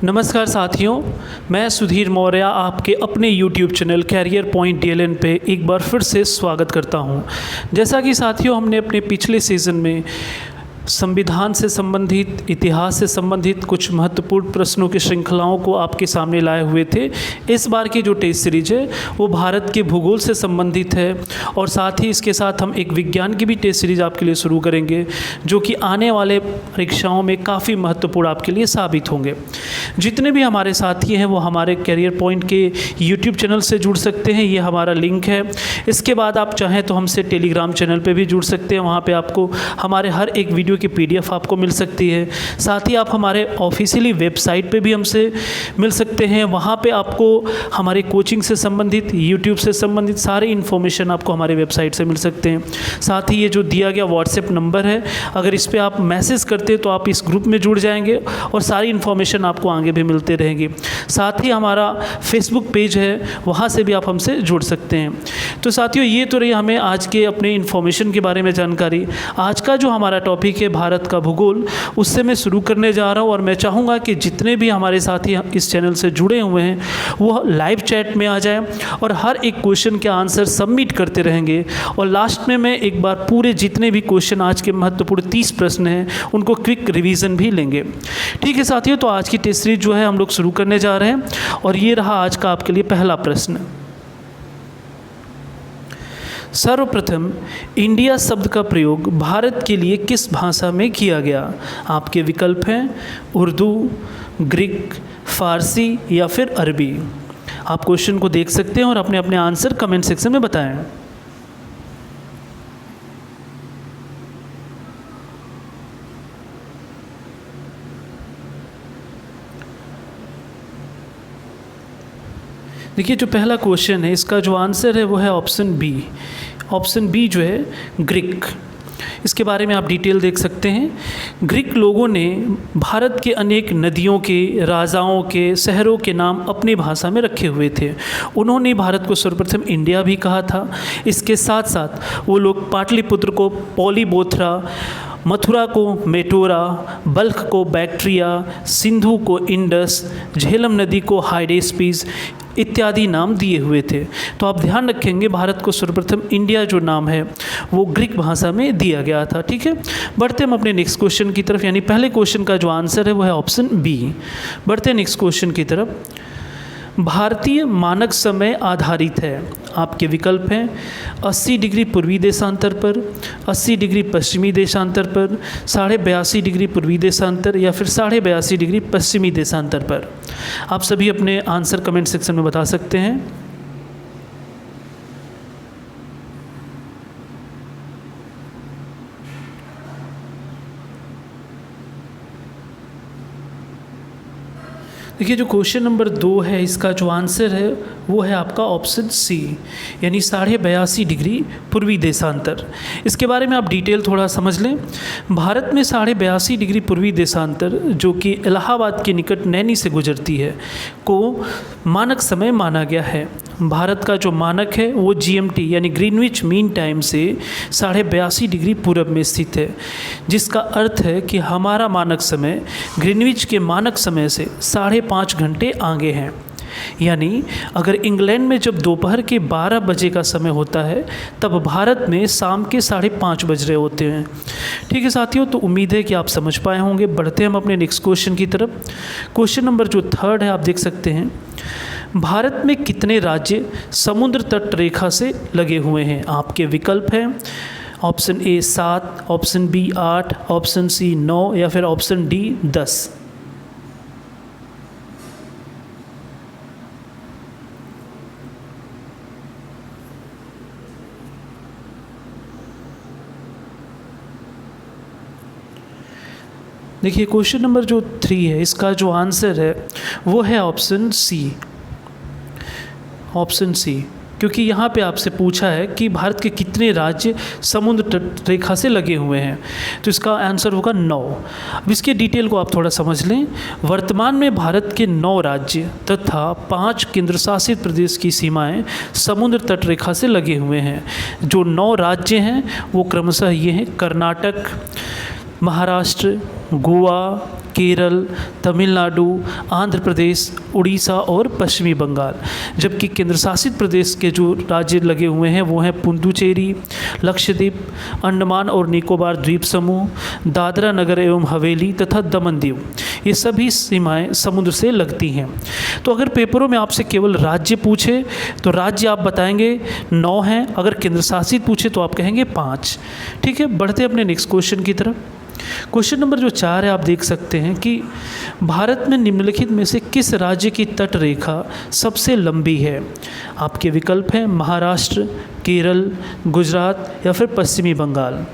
नमस्कार साथियों, मैं सुधीर मौर्य आपके अपने YouTube channel career point DLN पे एक बार फिर से स्वागत करता हूं। जैसा कि साथियों हमने अपने पिछले सीज़न में संविधान से संबंधित, इतिहास से संबंधित कुछ महत्वपूर्ण प्रश्नों की श्रृंखलाओं को आपके सामने लाए हुए थे। इस बार की जो टेस्ट सीरीज है वो भारत के भूगोल से संबंधित है और साथ ही इसके साथ हम एक विज्ञान की भी टेस्ट सीरीज आपके लिए शुरू करेंगे, जो कि आने वाले परीक्षाओं में काफ़ी महत्वपूर्ण आपके लिए साबित होंगे। जितने भी हमारे साथी हैं वो हमारे कैरियर पॉइंट के YouTube चैनल से जुड़ सकते हैं, ये हमारा लिंक है। इसके बाद आप चाहें तो हमसे टेलीग्राम चैनल पर भी जुड़ सकते हैं, वहाँ पर आपको हमारे हर एक वीडियो की PDF आपको मिल सकती है। साथ ही आप हमारे ऑफिशियली वेबसाइट पे भी हमसे मिल सकते हैं, वहाँ पे आपको हमारे कोचिंग से संबंधित, YouTube से संबंधित सारी इन्फॉर्मेशन आपको हमारे वेबसाइट से मिल सकते हैं। साथ ही ये जो दिया गया व्हाट्सएप नंबर है, अगर इस पर आप मैसेज करते तो आप इस ग्रुप में जुड़ जाएंगे और सारी इन्फॉर्मेशन आपको आगे भी मिलते रहेंगी। साथ ही हमारा फेसबुक पेज है, वहाँ से भी आप हमसे जुड़ सकते हैं। तो साथियों, ये तो रही हमें आज के अपने इन्फॉर्मेशन के बारे में जानकारी। आज का जो हमारा टॉपिक है भारत का भूगोल, उससे मैं शुरू करने जा रहा हूं और मैं चाहूँगा कि जितने भी हमारे साथी इस चैनल से जुड़े हुए हैं वो लाइव चैट में आ जाएं और हर एक क्वेश्चन के आंसर सबमिट करते रहेंगे। और लास्ट में मैं एक बार पूरे जितने भी क्वेश्चन, आज के महत्वपूर्ण 30 प्रश्न हैं, उनको क्विक रिवीजन भी लेंगे। ठीक है साथियों, तो आज की टेस्ट सीरीज जो है हम लोग शुरू करने जा रहे हैं और ये रहा आज का आपके लिए पहला प्रश्न। सर्वप्रथम इंडिया शब्द का प्रयोग भारत के लिए किस भाषा में किया गया? आपके विकल्प हैं उर्दू, ग्रीक, फारसी या फिर अरबी। आप क्वेश्चन को देख सकते हैं और अपने अपने आंसर कमेंट सेक्शन में बताएं। देखिए, जो पहला क्वेश्चन है इसका जो आंसर है वो है ऑप्शन बी। ऑप्शन बी जो है ग्रीक। इसके बारे में आप डिटेल देख सकते हैं। ग्रीक लोगों ने भारत के अनेक नदियों के, राजाओं के, शहरों के नाम अपनी भाषा में रखे हुए थे। उन्होंने भारत को सर्वप्रथम इंडिया भी कहा था। इसके साथ साथ वो लोग पाटलिपुत्र को पॉलीबोथरा, मथुरा को मेटोरा, बल्ख को बैक्ट्रिया, सिंधु को इंडस, झेलम नदी को हाइडेस्पिस इत्यादि नाम दिए हुए थे। तो आप ध्यान रखेंगे, भारत को सर्वप्रथम इंडिया जो नाम है वो ग्रीक भाषा में दिया गया था। ठीक है, बढ़ते हम अपने नेक्स्ट क्वेश्चन की तरफ, यानी पहले क्वेश्चन का जो आंसर है वो है ऑप्शन बी। बढ़ते हैं नेक्स्ट क्वेश्चन की तरफ। भारतीय मानक समय आधारित है। आपके विकल्प हैं 80 डिग्री पूर्वी देशांतर पर, 80 डिग्री पश्चिमी देशांतर पर, 82.5 डिग्री पूर्वी देशांतर या फिर 82.5 डिग्री पश्चिमी देशांतर पर। आप सभी अपने आंसर कमेंट सेक्शन में बता सकते हैं। देखिए, जो क्वेश्चन नंबर 2 है इसका जो आंसर है वो है आपका ऑप्शन सी, यानी 82.5 डिग्री पूर्वी देशांतर। इसके बारे में आप डिटेल थोड़ा समझ लें। भारत में 82.5 डिग्री पूर्वी देशांतर, जो कि इलाहाबाद के निकट नैनी से गुजरती है, को मानक समय माना गया है। भारत का जो मानक है वो GMT यानी ग्रीनविच मीन टाइम से 82.5 डिग्री पूरब में स्थित है, जिसका अर्थ है कि हमारा मानक समय ग्रीनविच के मानक समय से 5.5 घंटे आगे हैं। यानी अगर इंग्लैंड में जब दोपहर के 12 बजे का समय होता है, तब भारत में शाम के 5:30 बज रहे होते हैं। ठीक है साथियों, तो उम्मीद है कि आप समझ पाए होंगे। बढ़ते हैं हम अपने नेक्स्ट क्वेश्चन की तरफ। क्वेश्चन नंबर जो 3 है आप देख सकते हैं। भारत में कितने राज्य समुद्र तट रेखा से लगे हुए हैं? आपके विकल्प हैं option A 7, option B 8, option C 9 या फिर ऑप्शन डी 10। देखिए, क्वेश्चन नंबर जो 3 है इसका जो आंसर है वो है ऑप्शन सी। ऑप्शन सी, क्योंकि यहाँ पे आपसे पूछा है कि भारत के कितने राज्य समुद्र तट रेखा से लगे हुए हैं, तो इसका आंसर होगा 9। अब इसके डिटेल को आप थोड़ा समझ लें। वर्तमान में भारत के 9 राज्य तथा 5 केंद्र शासित प्रदेश की सीमाएं समुद्र तट रेखा से लगे हुए हैं। जो 9 राज्य हैं वो क्रमशः ये हैं: कर्नाटक, महाराष्ट्र, गोवा, केरल, तमिलनाडु, आंध्र प्रदेश, उड़ीसा और पश्चिमी बंगाल। जबकि केंद्र शासित प्रदेश के जो राज्य लगे हुए हैं वो हैं पुडुचेरी, लक्षद्वीप, अंडमान और निकोबार द्वीप समूह, दादरा नगर एवं हवेली तथा दमन दीव। ये सभी सीमाएं समुद्र से लगती हैं। तो अगर पेपरों में आपसे केवल राज्य पूछे तो राज्य आप बताएंगे 9 हैं, अगर केंद्र शासित पूछे तो आप कहेंगे 5। ठीक है, बढ़ते अपने नेक्स्ट क्वेश्चन की तरफ। क्वेश्चन नंबर जो 4 है, आप देख सकते हैं कि भारत में निम्नलिखित में से किस राज्य की तट रेखा सबसे लंबी है। आपके विकल्प हैं महाराष्ट्र, केरल, गुजरात या फिर पश्चिमी बंगाल।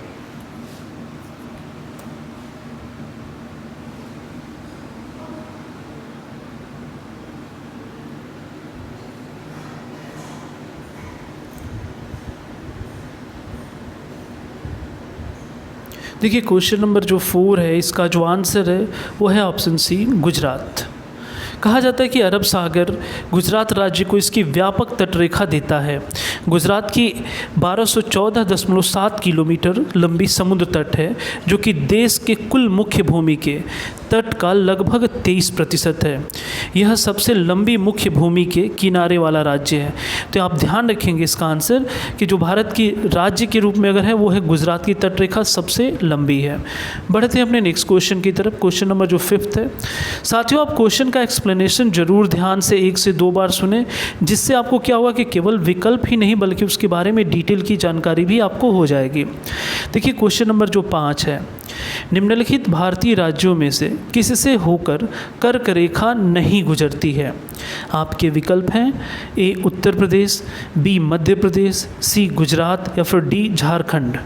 देखिए क्वेश्चन नंबर जो 4 है, इसका जो आंसर है वो है ऑप्शन सी, गुजरात। कहा जाता है कि अरब सागर गुजरात राज्य को इसकी व्यापक तटरेखा देता है। गुजरात की 1214.7 किलोमीटर लंबी समुद्र तट है, जो कि देश के कुल मुख्य भूमि के तट का लगभग 23% है। यह सबसे लंबी मुख्य भूमि के किनारे वाला राज्य है। तो आप ध्यान रखेंगे इसका आंसर कि जो भारत की राज्य के रूप में अगर है वो है गुजरात की तटरेखा सबसे लंबी है। बढ़ते हैं अपने नेक्स्ट क्वेश्चन की तरफ। क्वेश्चन नंबर जो 5 है, साथियों आप क्वेश्चन का एक्सप्लेनेशन जरूर ध्यान से 1 से 2 बार सुने, जिससे आपको क्या होगा कि केवल विकल्प ही नहीं बल्कि उसके बारे में डिटेल की जानकारी भी आपको हो जाएगी। देखिए क्वेश्चन नंबर जो 5 है, निम्नलिखित भारतीय राज्यों में से किससे होकर कर्क रेखा नहीं गुजरती है। आपके विकल्प हैं ए उत्तर प्रदेश, बी मध्य प्रदेश, सी गुजरात या फिर डी झारखंड।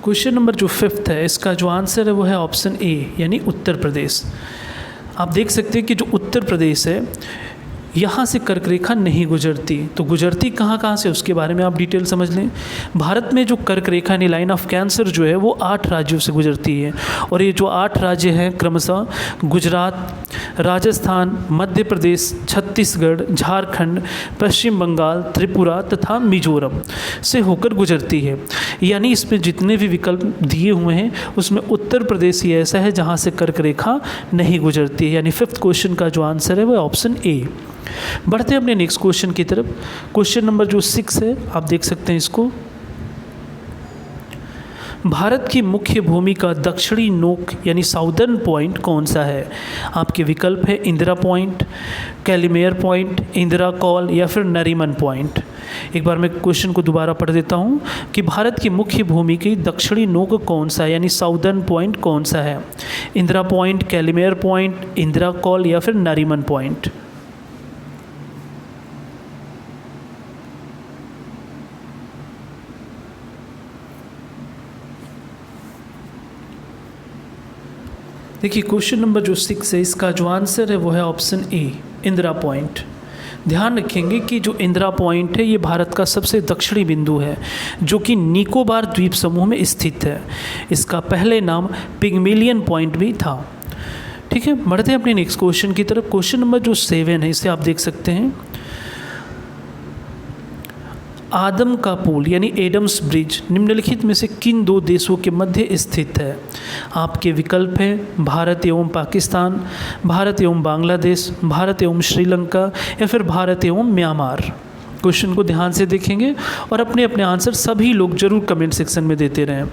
क्वेश्चन नंबर जो 5 है, इसका जो आंसर है वो है ऑप्शन ए यानी उत्तर प्रदेश। आप देख सकते हैं कि जो उत्तर प्रदेश है यहाँ से कर्क रेखा नहीं गुजरती। तो गुजरती कहाँ से उसके बारे में आप डिटेल समझ लें। भारत में जो कर्क रेखा यानी लाइन ऑफ कैंसर जो है वो 8 राज्यों से गुजरती है, और ये जो 8 राज्य हैं क्रमशः गुजरात, राजस्थान, मध्य प्रदेश, छत्तीसगढ़, झारखंड, पश्चिम बंगाल, त्रिपुरा तथा मिजोरम से होकर गुजरती है। यानी इसमें जितने भी विकल्प दिए हुए हैं उसमें उत्तर प्रदेश ही ऐसा है जहाँ से कर्क रेखा नहीं गुजरती है। यानी 5th क्वेश्चन का जो आंसर है वो ऑप्शन ए। बढ़ते हैं अपने नेक्स्ट क्वेश्चन की तरफ। क्वेश्चन नंबर जो 6 है, आप देख सकते हैं इसको। भारत की मुख्य भूमि का दक्षिणी नोक यानी साउदर्न पॉइंट कौन सा है। आपके विकल्प है Indira point, Calimere point, Indira col या फिर नरीमन पॉइंट। एक बार मैं क्वेश्चन को दोबारा पढ़ देता हूँ कि भारत की मुख्य भूमि की दक्षिणी नोक कौन सा है यानी साउदर्न पॉइंट कौन सा है। Indira point, Calimere point, Indira col या फिर नरीमन पॉइंट। देखिए क्वेश्चन नंबर जो 6 है, इसका जो आंसर है वो है ऑप्शन ए इंदिरा पॉइंट। ध्यान रखेंगे कि जो इंदिरा पॉइंट है ये भारत का सबसे दक्षिणी बिंदु है, जो कि निकोबार द्वीप समूह में स्थित है। इसका पहले नाम पिग्मेलियन पॉइंट भी था। ठीक है, बढ़ते हैं अपने नेक्स्ट क्वेश्चन की तरफ। क्वेश्चन नंबर जो 7 है, इसे आप देख सकते हैं। आदम का पुल यानी एडम्स ब्रिज निम्नलिखित में से किन 2 देशों के मध्य स्थित है। आपके विकल्प हैं भारत एवं पाकिस्तान, भारत एवं बांग्लादेश, भारत एवं श्रीलंका या फिर भारत एवं म्यांमार। क्वेश्चन को ध्यान से देखेंगे और अपने अपने आंसर सभी लोग जरूर कमेंट सेक्शन में देते रहें,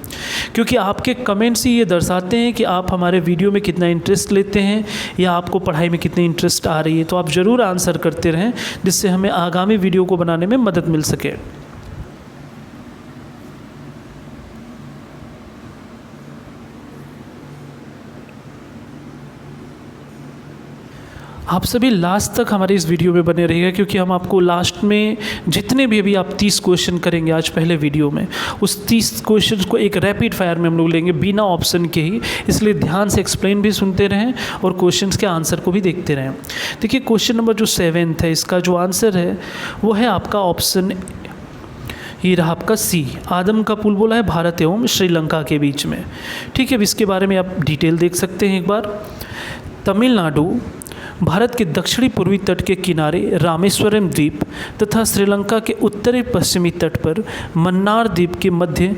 क्योंकि आपके कमेंट्स ही ये दर्शाते हैं कि आप हमारे वीडियो में कितना इंटरेस्ट लेते हैं या आपको पढ़ाई में कितनी इंटरेस्ट आ रही है। तो आप ज़रूर आंसर करते रहें, जिससे हमें आगामी वीडियो को बनाने में मदद मिल सके। आप सभी लास्ट तक हमारे इस वीडियो में बने रहिएगा, क्योंकि हम आपको लास्ट में जितने भी अभी आप 30 क्वेश्चन करेंगे आज पहले वीडियो में, उस 30 क्वेश्चन को एक रैपिड फायर में हम लोग लेंगे बिना ऑप्शन के ही। इसलिए ध्यान से एक्सप्लेन भी सुनते रहें और क्वेश्चन के आंसर को भी देखते रहें। देखिए क्वेश्चन नंबर जो 7 है, इसका जो आंसर है वो है आपका ऑप्शन ये रहा आपका सी। आदम का पुल बोला है भारत एवं श्रीलंका के बीच में। ठीक है, अब इसके बारे में आप डिटेल देख सकते हैं एक बार। तमिलनाडु, भारत के दक्षिणी पूर्वी तट के किनारे रामेश्वरम द्वीप तथा श्रीलंका के उत्तरी पश्चिमी तट पर मन्नार द्वीप के मध्य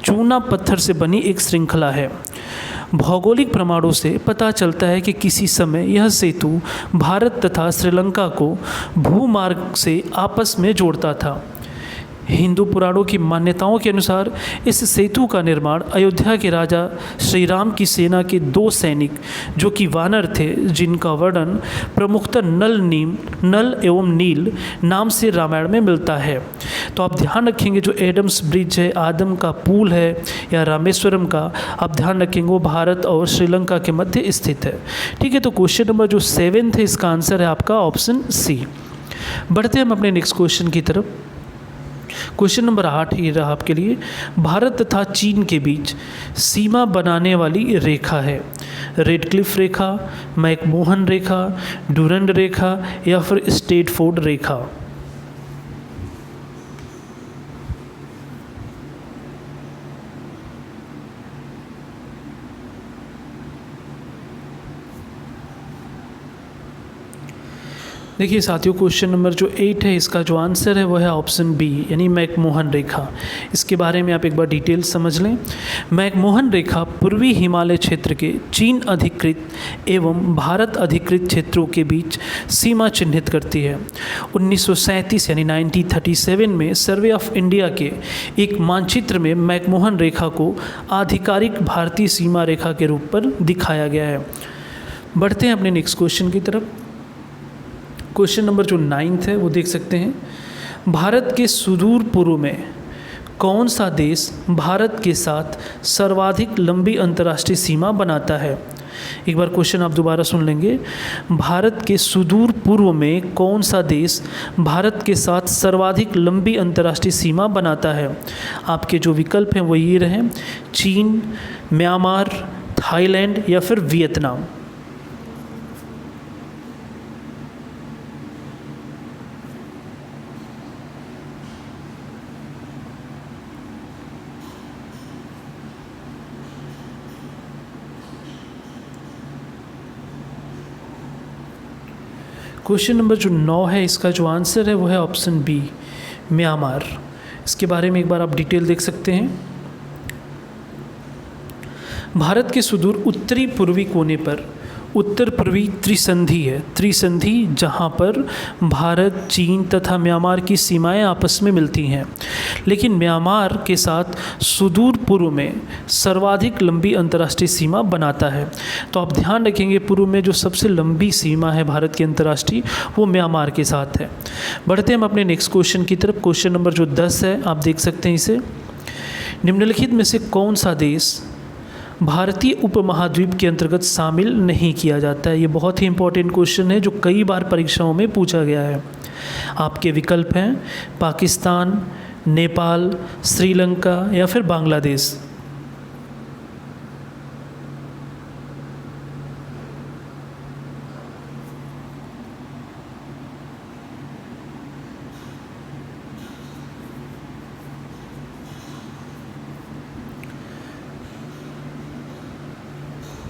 चूना पत्थर से बनी एक श्रृंखला है। भौगोलिक प्रमाणों से पता चलता है कि किसी समय यह सेतु भारत तथा श्रीलंका को भूमार्ग से आपस में जोड़ता था। हिंदू पुराणों की मान्यताओं के अनुसार इस सेतु का निर्माण अयोध्या के राजा श्री राम की सेना के 2 सैनिक जो कि वानर थे, जिनका वर्णन प्रमुखतः नल एवं नील नाम से रामायण में मिलता है। तो आप ध्यान रखेंगे जो एडम्स ब्रिज है, आदम का पुल है या रामेश्वरम का, आप ध्यान रखेंगे वो भारत और श्रीलंका के मध्य स्थित है। ठीक है, तो क्वेश्चन नंबर जो 7 है इसका आंसर है आपका ऑप्शन सी। बढ़ते हैं हम अपने नेक्स्ट क्वेश्चन की तरफ। क्वेश्चन नंबर 8 ये रहा आपके लिए। भारत तथा चीन के बीच सीमा बनाने वाली रेखा है रेडक्लिफ रेखा, मैकमोहन रेखा, डुरंड रेखा या फिर स्ट्रेटफोर्ड रेखा। देखिए साथियों, क्वेश्चन नंबर जो 8 है इसका जो आंसर है वो है ऑप्शन बी यानी मैकमोहन रेखा। इसके बारे में आप एक बार डिटेल समझ लें। मैकमोहन रेखा पूर्वी हिमालय क्षेत्र के चीन अधिकृत एवं भारत अधिकृत क्षेत्रों के बीच सीमा चिन्हित करती है। 1937 यानी 1937 में सर्वे ऑफ इंडिया के एक मानचित्र में मैकमोहन रेखा को आधिकारिक भारतीय सीमा रेखा के रूप पर दिखाया गया है। बढ़ते हैं अपने नेक्स्ट क्वेश्चन की तरफ। क्वेश्चन नंबर जो 9 है वो देख सकते हैं। भारत के सुदूर पूर्व में कौन सा देश भारत के साथ सर्वाधिक लंबी अंतर्राष्ट्रीय सीमा बनाता है? एक बार क्वेश्चन आप दोबारा सुन लेंगे। भारत के सुदूर पूर्व में कौन सा देश भारत के साथ सर्वाधिक लंबी अंतर्राष्ट्रीय सीमा बनाता है? आपके जो विकल्प हैं वो ये रहे, चीन, म्यांमार, थाईलैंड या फिर वियतनाम। क्वेश्चन नंबर जो 9 है इसका जो आंसर है वो है ऑप्शन बी म्यांमार। इसके बारे में एक बार आप डिटेल देख सकते हैं। भारत के सुदूर उत्तरी पूर्वी कोने पर उत्तर पूर्वी त्रिसंधि है, त्रिसंधि जहाँ पर भारत, चीन तथा म्यांमार की सीमाएं आपस में मिलती हैं। लेकिन म्यांमार के साथ सुदूर पूर्व में सर्वाधिक लंबी अंतर्राष्ट्रीय सीमा बनाता है। तो आप ध्यान रखेंगे पूर्व में जो सबसे लंबी सीमा है भारत की अंतर्राष्ट्रीय वो म्यांमार के साथ है। बढ़ते हैं हम अपने नेक्स्ट क्वेश्चन की तरफ। क्वेश्चन नंबर जो 10 है आप देख सकते हैं इसे। निम्नलिखित में से कौन सा देश भारतीय उपमहाद्वीप के अंतर्गत शामिल नहीं किया जाता है? ये बहुत ही इंपॉर्टेंट क्वेश्चन है जो कई बार परीक्षाओं में पूछा गया है। आपके विकल्प हैं पाकिस्तान, नेपाल, श्रीलंका या फिर बांग्लादेश।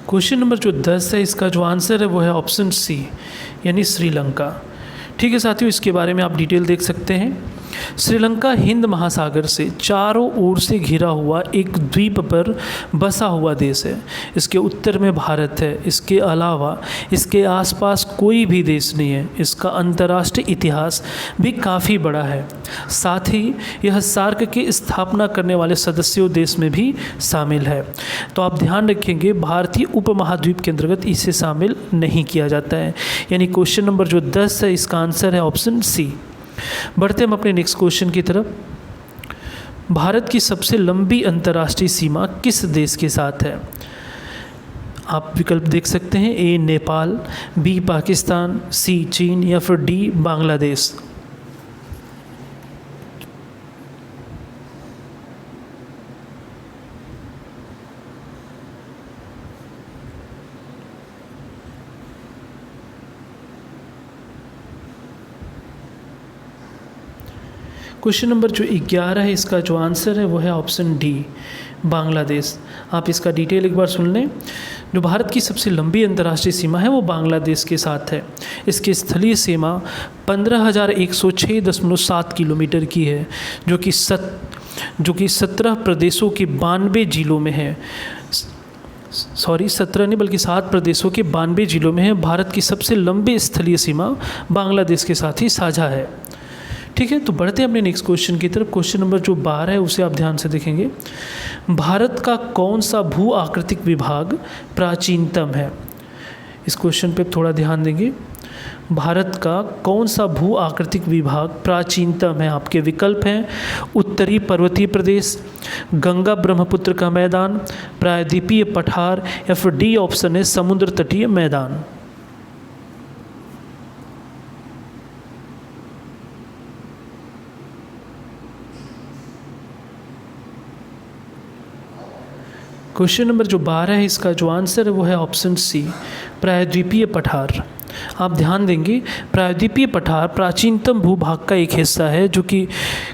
क्वेश्चन नंबर जो 10 है इसका जो आंसर है वो है ऑप्शन सी यानी श्रीलंका। ठीक है साथियों, इसके बारे में आप डिटेल देख सकते हैं। श्रीलंका हिंद महासागर से चारों ओर से घिरा हुआ एक द्वीप पर बसा हुआ देश है। इसके उत्तर में भारत है, इसके अलावा इसके आसपास कोई भी देश नहीं है। इसका अंतर्राष्ट्रीय इतिहास भी काफ़ी बड़ा है। साथ ही यह सार्क की स्थापना करने वाले सदस्यों देश में भी शामिल है। तो आप ध्यान रखेंगे भारतीय उपमहाद्वीप के अंतर्गत इसे शामिल नहीं किया जाता है। यानी क्वेश्चन नंबर जो 10 है इसका आंसर है ऑप्शन सी। बढ़ते हम अपने नेक्स्ट क्वेश्चन की तरफ। भारत की सबसे लंबी अंतर्राष्ट्रीय सीमा किस देश के साथ है? आप विकल्प देख सकते हैं, ए नेपाल, बी पाकिस्तान, सी चीन या फिर डी बांग्लादेश। क्वेश्चन नंबर जो 11 है, इसका जो आंसर है वो है ऑप्शन डी, बांग्लादेश। आप इसका डिटेल एक बार सुन लें। जो भारत की सबसे लंबी अंतर्राष्ट्रीय सीमा है वो बांग्लादेश के साथ है। इसकी स्थलीय सीमा 15,106.7 किलोमीटर की है, जो कि 17 प्रदेशों के 92 जिलों में है। 17 नहीं बल्कि 7 प्रदेशों के 92 जिलों में है। भारत की सबसे लंबी स्थलीय सीमा बांग्लादेश के साथ ही साझा है। ठीक है, तो बढ़ते हैं अपने नेक्स्ट क्वेश्चन की तरफ। क्वेश्चन नंबर जो 12 है उसे आप ध्यान से देखेंगे। भारत का कौन सा भू आकृतिक विभाग प्राचीनतम है? इस क्वेश्चन पे थोड़ा ध्यान देंगे। भारत का कौन सा भू आकृतिक विभाग प्राचीनतम है? आपके विकल्प हैं उत्तरी पर्वतीय प्रदेश, गंगा ब्रह्मपुत्र का मैदान, प्रायद्वीपीय पठार, या फिर डी ऑप्शन है समुद्र तटीय मैदान। क्वेश्चन नंबर जो 12 है, इसका जो आंसर है वो है ऑप्शन सी, प्रायद्वीपीय पठार। आप ध्यान देंगे, प्रायद्वीपीय पठार प्राचीनतम भूभाग का एक हिस्सा है जो कि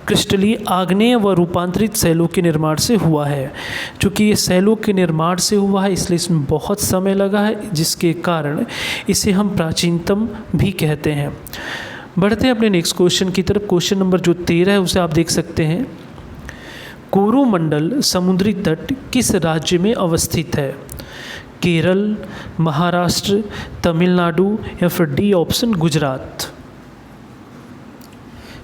क्रिस्टलीय आग्नेय व रूपांतरित शैलों के निर्माण से हुआ है। चूँकि ये शैलों के निर्माण से हुआ है इसलिए इसमें बहुत समय लगा है, जिसके कारण इसे हम प्राचीनतम भी कहते हैं। बढ़ते हैं अपने नेक्स्ट क्वेश्चन की तरफ। क्वेश्चन नंबर जो 13 है उसे आप देख सकते हैं। कोरोमंडल समुद्री तट किस राज्य में अवस्थित है? केरल, महाराष्ट्र, तमिलनाडु, या फिर डी ऑप्शन गुजरात।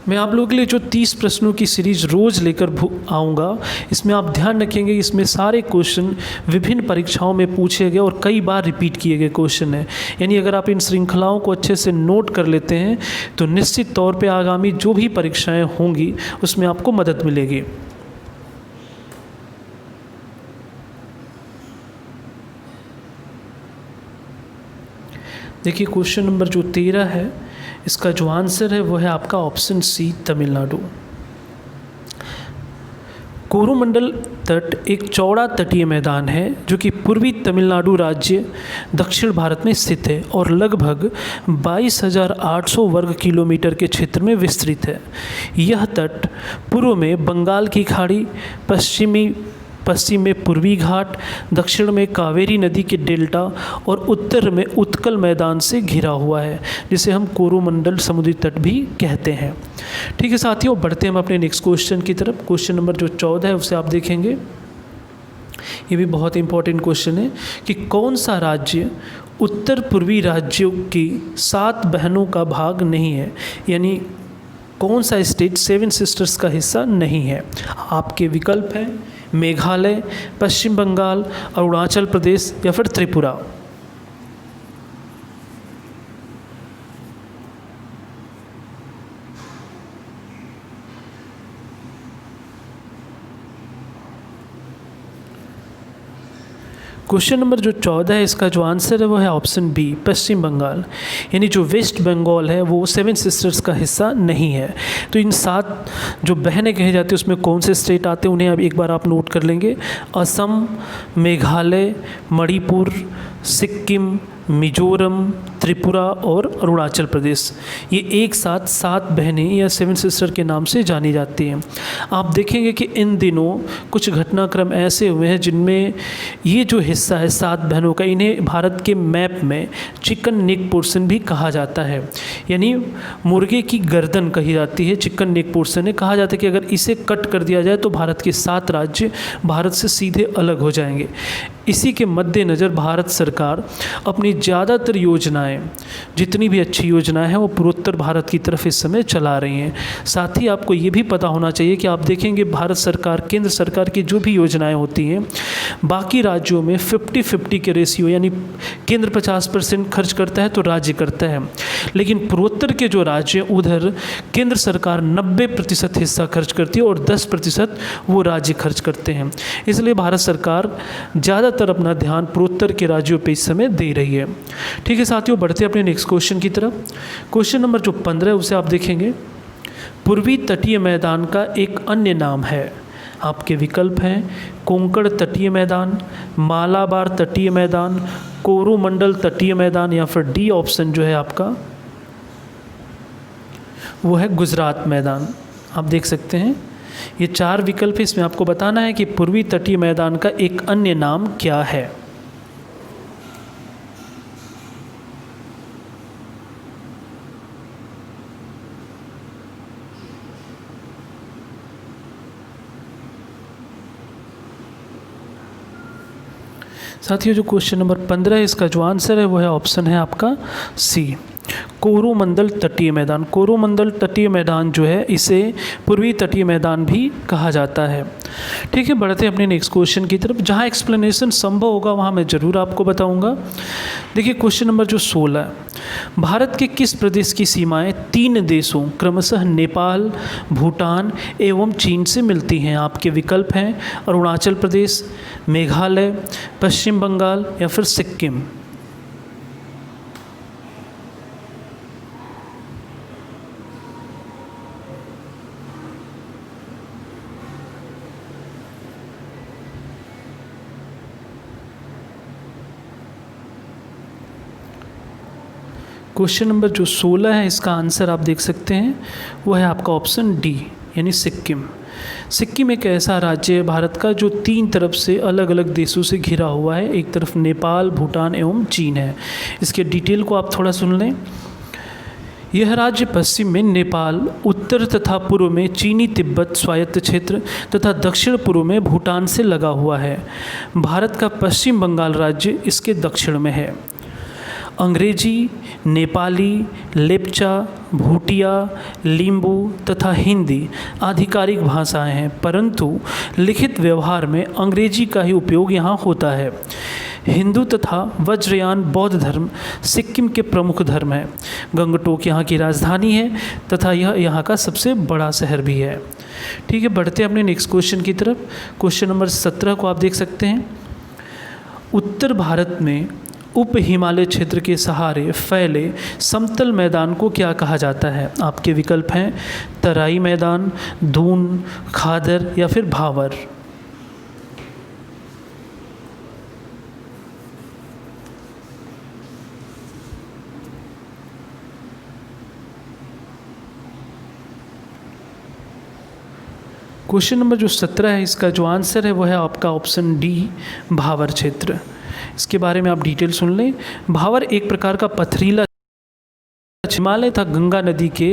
मैं आप लोगों के लिए जो 30 प्रश्नों की सीरीज रोज़ लेकर आऊँगा, इसमें आप ध्यान रखेंगे इसमें सारे क्वेश्चन विभिन्न परीक्षाओं में पूछे गए और कई बार रिपीट किए गए क्वेश्चन हैं। यानी अगर आप इन श्रृंखलाओं को अच्छे से नोट कर लेते हैं तो निश्चित तौर पे आगामी जो भी परीक्षाएं होंगी उसमें आपको मदद मिलेगी। देखिए क्वेश्चन नंबर जो 13 है, इसका जो आंसर है वो है आपका ऑप्शन सी, तमिलनाडु। कोरोमंडल तट एक चौड़ा तटीय मैदान है जो कि पूर्वी तमिलनाडु राज्य दक्षिण भारत में स्थित है और लगभग 22,800 वर्ग किलोमीटर के क्षेत्र में विस्तृत है। यह तट पूर्व में बंगाल की खाड़ी, पश्चिम में पूर्वी घाट, दक्षिण में कावेरी नदी के डेल्टा और उत्तर में उत्कल मैदान से घिरा हुआ है, जिसे हम कोरोमंडल समुद्री तट भी कहते हैं। ठीक है साथियों, बढ़ते हैं हम अपने नेक्स्ट क्वेश्चन की तरफ। क्वेश्चन नंबर जो 14 है उसे आप देखेंगे। ये भी बहुत इंपॉर्टेंट क्वेश्चन है कि कौन सा राज्य उत्तर पूर्वी राज्यों की 7 बहनों का भाग नहीं है, यानी कौन सा स्टेट 7 सिस्टर्स का हिस्सा नहीं है। आपके विकल्प हैं मेघालय, पश्चिम बंगाल, अरुणाचल प्रदेश, या फिर त्रिपुरा। क्वेश्चन नंबर जो 14 है, इसका जो आंसर है वो है ऑप्शन बी, पश्चिम बंगाल। यानी जो वेस्ट बंगाल है वो 7 सिस्टर्स का हिस्सा नहीं है। तो इन 7 जो बहनें कहे जाती हैं उसमें कौन से स्टेट आते हैं उन्हें अब एक बार आप नोट कर लेंगे। असम, मेघालय, मणिपुर, सिक्किम, मिजोरम, त्रिपुरा और अरुणाचल प्रदेश। ये एक साथ 7 बहनें या 7 सिस्टर के नाम से जानी जाती हैं। आप देखेंगे कि इन दिनों कुछ घटनाक्रम ऐसे हुए हैं जिनमें ये जो हिस्सा है 7 बहनों का, इन्हें भारत के मैप में चिकन नेक पोर्शन भी कहा जाता है। यानी मुर्गे की गर्दन कही जाती है, चिकन नेक पोर्शन है। कहा जाता है कि अगर इसे कट कर दिया जाए तो भारत के 7 राज्य भारत से सीधे अलग हो जाएंगे। इसी के मद्देनज़र भारत सरकार अपनी ज़्यादातर योजनाएं, जितनी भी अच्छी योजनाएं हैं वो पूर्वोत्तर भारत की तरफ इस समय चला रही हैं। साथ ही आपको ये भी पता होना चाहिए कि आप देखेंगे भारत सरकार, केंद्र सरकार की जो भी योजनाएं होती हैं बाकी राज्यों में 50-50 के रेशियो, यानी केंद्र 50% खर्च करता है तो राज्य करता है, लेकिन पूर्वोत्तर के जो राज्य हैं उधर केंद्र सरकार 90% हिस्सा खर्च करती है और 10% वो राज्य खर्च करते हैं। इसलिए भारत सरकार ज़्यादातर अपना ध्यान पूर्वोत्तर के राज्यों पर इस समय दे रही है। ठीक है साथियों, बढ़ते हैं अपने नेक्स्ट क्वेश्चन की तरफ। क्वेश्चन नंबर जो 15 है उसे आप देखेंगे। पूर्वी तटीय मैदान का एक अन्य नाम है। आपके विकल्प हैं कोंकण तटीय मैदान, मालाबार तटीय मैदान, कोरोमंडल तटीय मैदान, या फिर डी ऑप्शन जो है आपका वो है गुजरात मैदान। आप देख सकते हैं ये 4 विकल्प है, इसमें आपको बताना है कि पूर्वी तटीय मैदान का एक अन्य नाम क्या है। साथियों जो क्वेश्चन नंबर 15 है इसका जो आंसर है वो है ऑप्शन है आपका सी, कोरोमंडल तटीय मैदान। कोरोमंडल तटीय मैदान जो है इसे पूर्वी तटीय मैदान भी कहा जाता है। ठीक है, बढ़ते हैं अपने नेक्स्ट क्वेश्चन की तरफ। जहाँ एक्सप्लेनेशन संभव होगा वहाँ मैं ज़रूर आपको बताऊंगा। देखिए क्वेश्चन नंबर जो 16 है, भारत के किस प्रदेश की सीमाएं 3 देशों क्रमशः नेपाल, भूटान एवं चीन से मिलती हैं? आपके विकल्प हैं अरुणाचल प्रदेश, मेघालय, पश्चिम बंगाल या फिर सिक्किम। क्वेश्चन नंबर जो 16 है इसका आंसर आप देख सकते हैं वो है आपका ऑप्शन डी यानी सिक्किम। सिक्किम एक ऐसा राज्य है भारत का जो 3 तरफ से अलग अलग देशों से घिरा हुआ है। एक तरफ नेपाल, भूटान एवं चीन है। इसके डिटेल को आप थोड़ा सुन लें। यह राज्य पश्चिम में नेपाल, उत्तर तथा पूर्व में चीनी तिब्बत स्वायत्त क्षेत्र तथा दक्षिण पूर्व में भूटान से लगा हुआ है। भारत का पश्चिम बंगाल राज्य इसके दक्षिण में है। अंग्रेजी, नेपाली, लेप्चा, भूटिया, लिम्बू तथा हिंदी आधिकारिक भाषाएं हैं, परंतु लिखित व्यवहार में अंग्रेजी का ही उपयोग यहाँ होता है। हिंदू तथा वज्रयान बौद्ध धर्म सिक्किम के प्रमुख धर्म हैं। गंगटोक यहाँ की राजधानी है तथा यह यहाँ का सबसे बड़ा शहर भी है। ठीक है, बढ़ते हैं अपने नेक्स्ट क्वेश्चन की तरफ। क्वेश्चन नंबर 17 को आप देख सकते हैं। उत्तर भारत में उप हिमालय क्षेत्र के सहारे फैले समतल मैदान को क्या कहा जाता है? आपके विकल्प हैं तराई मैदान, दून, खादर या फिर भावर। क्वेश्चन नंबर जो 17 है इसका जो आंसर है वो है आपका ऑप्शन डी, भावर क्षेत्र। इसके बारे में आप डिटेल सुन लें। भावर एक प्रकार का पथरीला हिमालय तथा गंगा नदी के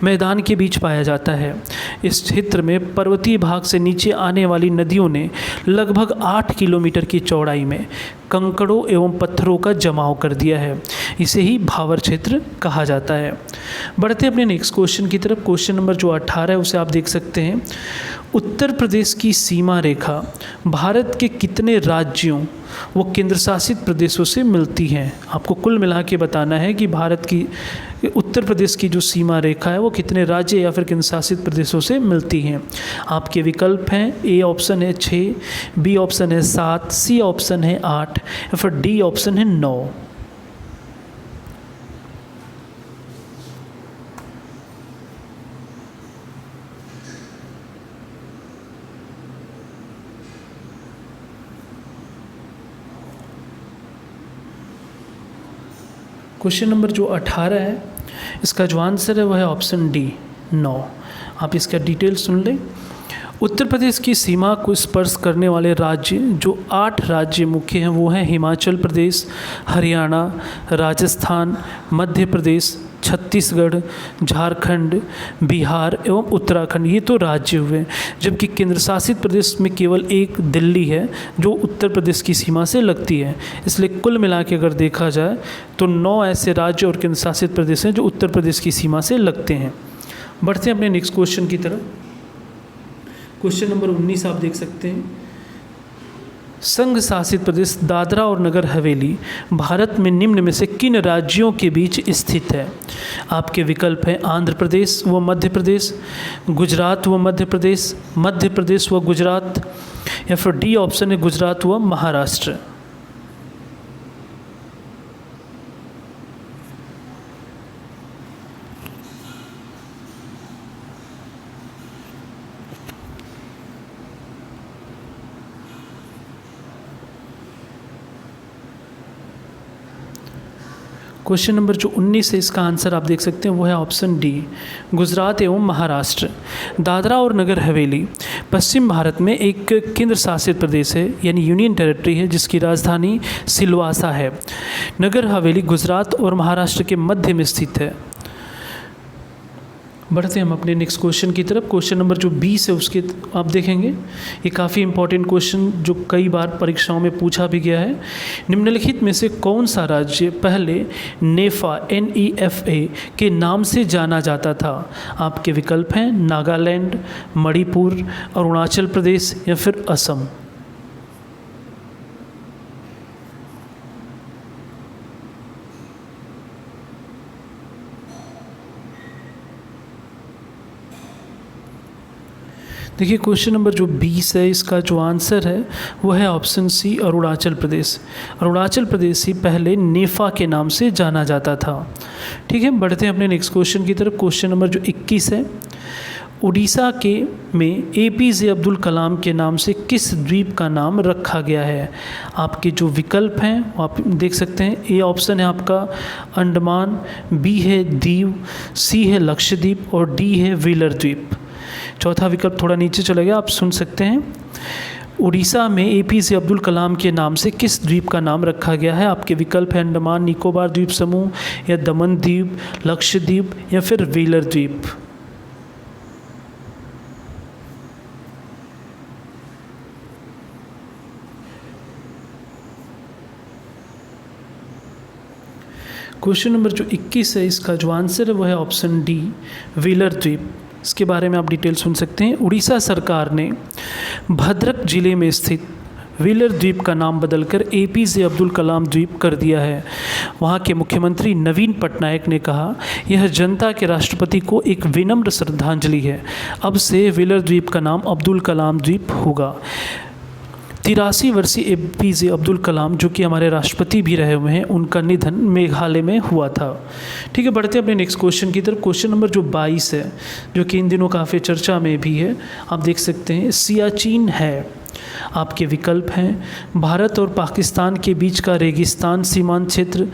मैदान के बीच पाया जाता है। इस क्षेत्र में पर्वतीय भाग से नीचे आने वाली नदियों ने लगभग 8 किलोमीटर की चौड़ाई में कंकड़ों एवं पत्थरों का जमाव कर दिया है। इसे ही भावर क्षेत्र कहा जाता है। बढ़ते अपने नेक्स्ट क्वेश्चन की तरफ। क्वेश्चन नंबर जो 18 है उसे आप देख सकते हैं। उत्तर प्रदेश की सीमा रेखा भारत के कितने राज्यों व केंद्र शासित प्रदेशों से मिलती हैं? आपको कुल मिला के बताना है कि भारत की उत्तर प्रदेश की जो सीमा रेखा है वो कितने राज्य या फिर केंद्र शासित प्रदेशों से मिलती हैं। आपके विकल्प हैं ए ऑप्शन है 6, बी ऑप्शन है 7, सी ऑप्शन है 8 या फिर डी ऑप्शन है 9। क्वेश्चन नंबर जो 18 है इसका जो आंसर है वह है ऑप्शन डी, 9। आप इसका डिटेल सुन लें। उत्तर प्रदेश की सीमा को स्पर्श करने वाले राज्य जो 8 राज्य मुख्य हैं वो हैं हिमाचल प्रदेश, हरियाणा, राजस्थान, मध्य प्रदेश, छत्तीसगढ़, झारखंड, बिहार एवं उत्तराखंड। ये तो राज्य हुए, जबकि केंद्र शासित प्रदेश में केवल एक दिल्ली है जो उत्तर प्रदेश की सीमा से लगती है। इसलिए कुल मिला के अगर देखा जाए तो 9 ऐसे राज्य और केंद्र शासित प्रदेश हैं जो उत्तर प्रदेश की सीमा से लगते हैं। बढ़ते हैं अपने नेक्स्ट क्वेश्चन की तरफ। क्वेश्चन नंबर 19 आप देख सकते हैं। संघ शासित प्रदेश दादरा और नगर हवेली भारत में निम्न में से किन राज्यों के बीच स्थित है? आपके विकल्प हैं आंध्र प्रदेश व मध्य प्रदेश, गुजरात व मध्य प्रदेश व गुजरात या फिर डी ऑप्शन है गुजरात व महाराष्ट्र। क्वेश्चन नंबर जो 19 है इसका आंसर आप देख सकते हैं वो है ऑप्शन डी, गुजरात एवं महाराष्ट्र। दादरा और नगर हवेली पश्चिम भारत में एक केंद्र शासित प्रदेश है यानी यूनियन टेरिटरी है जिसकी राजधानी सिलवासा है। नगर हवेली गुजरात और महाराष्ट्र के मध्य में स्थित है। बढ़ते हैं हम अपने नेक्स्ट क्वेश्चन की तरफ। क्वेश्चन नंबर जो 20 है उसके आप देखेंगे, ये काफ़ी इंपॉर्टेंट क्वेश्चन जो कई बार परीक्षाओं में पूछा भी गया है। निम्नलिखित में से कौन सा राज्य पहले नेफा NEFA के नाम से जाना जाता था? आपके विकल्प हैं नागालैंड, मणिपुर, अरुणाचल प्रदेश या फिर असम। देखिए क्वेश्चन नंबर जो 20 है इसका जो आंसर है वो है ऑप्शन सी, अरुणाचल प्रदेश। अरुणाचल प्रदेश ही पहले नेफा के नाम से जाना जाता था। ठीक है, बढ़ते हैं अपने नेक्स्ट क्वेश्चन की तरफ। क्वेश्चन नंबर जो 21 है, उड़ीसा के में APJ अब्दुल कलाम के नाम से किस द्वीप का नाम रखा गया है? आपके जो विकल्प हैं वो आप देख सकते हैं। ए ऑप्शन है आपका अंडमान, बी है दीव, सी है लक्षद्वीप और डी है व्हीलर द्वीप। चौथा विकल्प थोड़ा नीचे चला गया, आप सुन सकते हैं। उड़ीसा में APJ अब्दुल कलाम के नाम से किस द्वीप का नाम रखा गया है? आपके विकल्प है अंडमान निकोबार द्वीप समूह या दमन द्वीप, लक्षद्वीप या फिर व्हीलर द्वीप। क्वेश्चन नंबर जो 21 है इसका जो आंसर है वो है ऑप्शन डी, व्हीलर द्वीप। इसके बारे में आप डिटेल सुन सकते हैं। उड़ीसा सरकार ने भद्रक जिले में स्थित व्हीलर द्वीप का नाम बदलकर APJ अब्दुल कलाम द्वीप कर दिया है। वहाँ के मुख्यमंत्री नवीन पटनायक ने कहा, यह जनता के राष्ट्रपति को एक विनम्र श्रद्धांजलि है। अब से व्हीलर द्वीप का नाम अब्दुल कलाम द्वीप होगा। 83 वर्षीय APJ अब्दुल कलाम जो कि हमारे राष्ट्रपति भी रहे हुए हैं, उनका निधन मेघालय में हुआ था। ठीक है, बढ़ते हैं अपने नेक्स्ट क्वेश्चन की तरफ। क्वेश्चन नंबर जो 22 है जो कि इन दिनों काफ़ी चर्चा में भी है, आप देख सकते हैं। सियाचिन है, आपके विकल्प हैं भारत और पाकिस्तान के बीच का रेगिस्तान सीमांत क्षेत्र,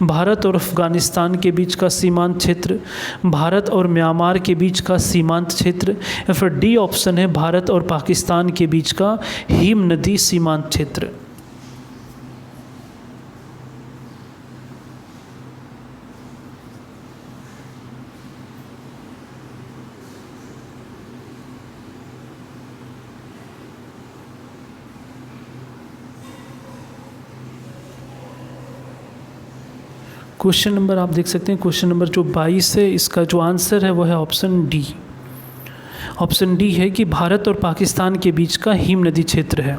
भारत और अफगानिस्तान के बीच का सीमांत क्षेत्र, भारत और म्यांमार के बीच का सीमांत क्षेत्र या फिर डी ऑप्शन है भारत और पाकिस्तान के बीच का हिम नदी सीमांत क्षेत्र। क्वेश्चन नंबर आप देख सकते हैं, क्वेश्चन नंबर जो 22 है इसका जो आंसर है वो है ऑप्शन डी। ऑप्शन डी है कि भारत और पाकिस्तान के बीच का हिम नदी क्षेत्र है,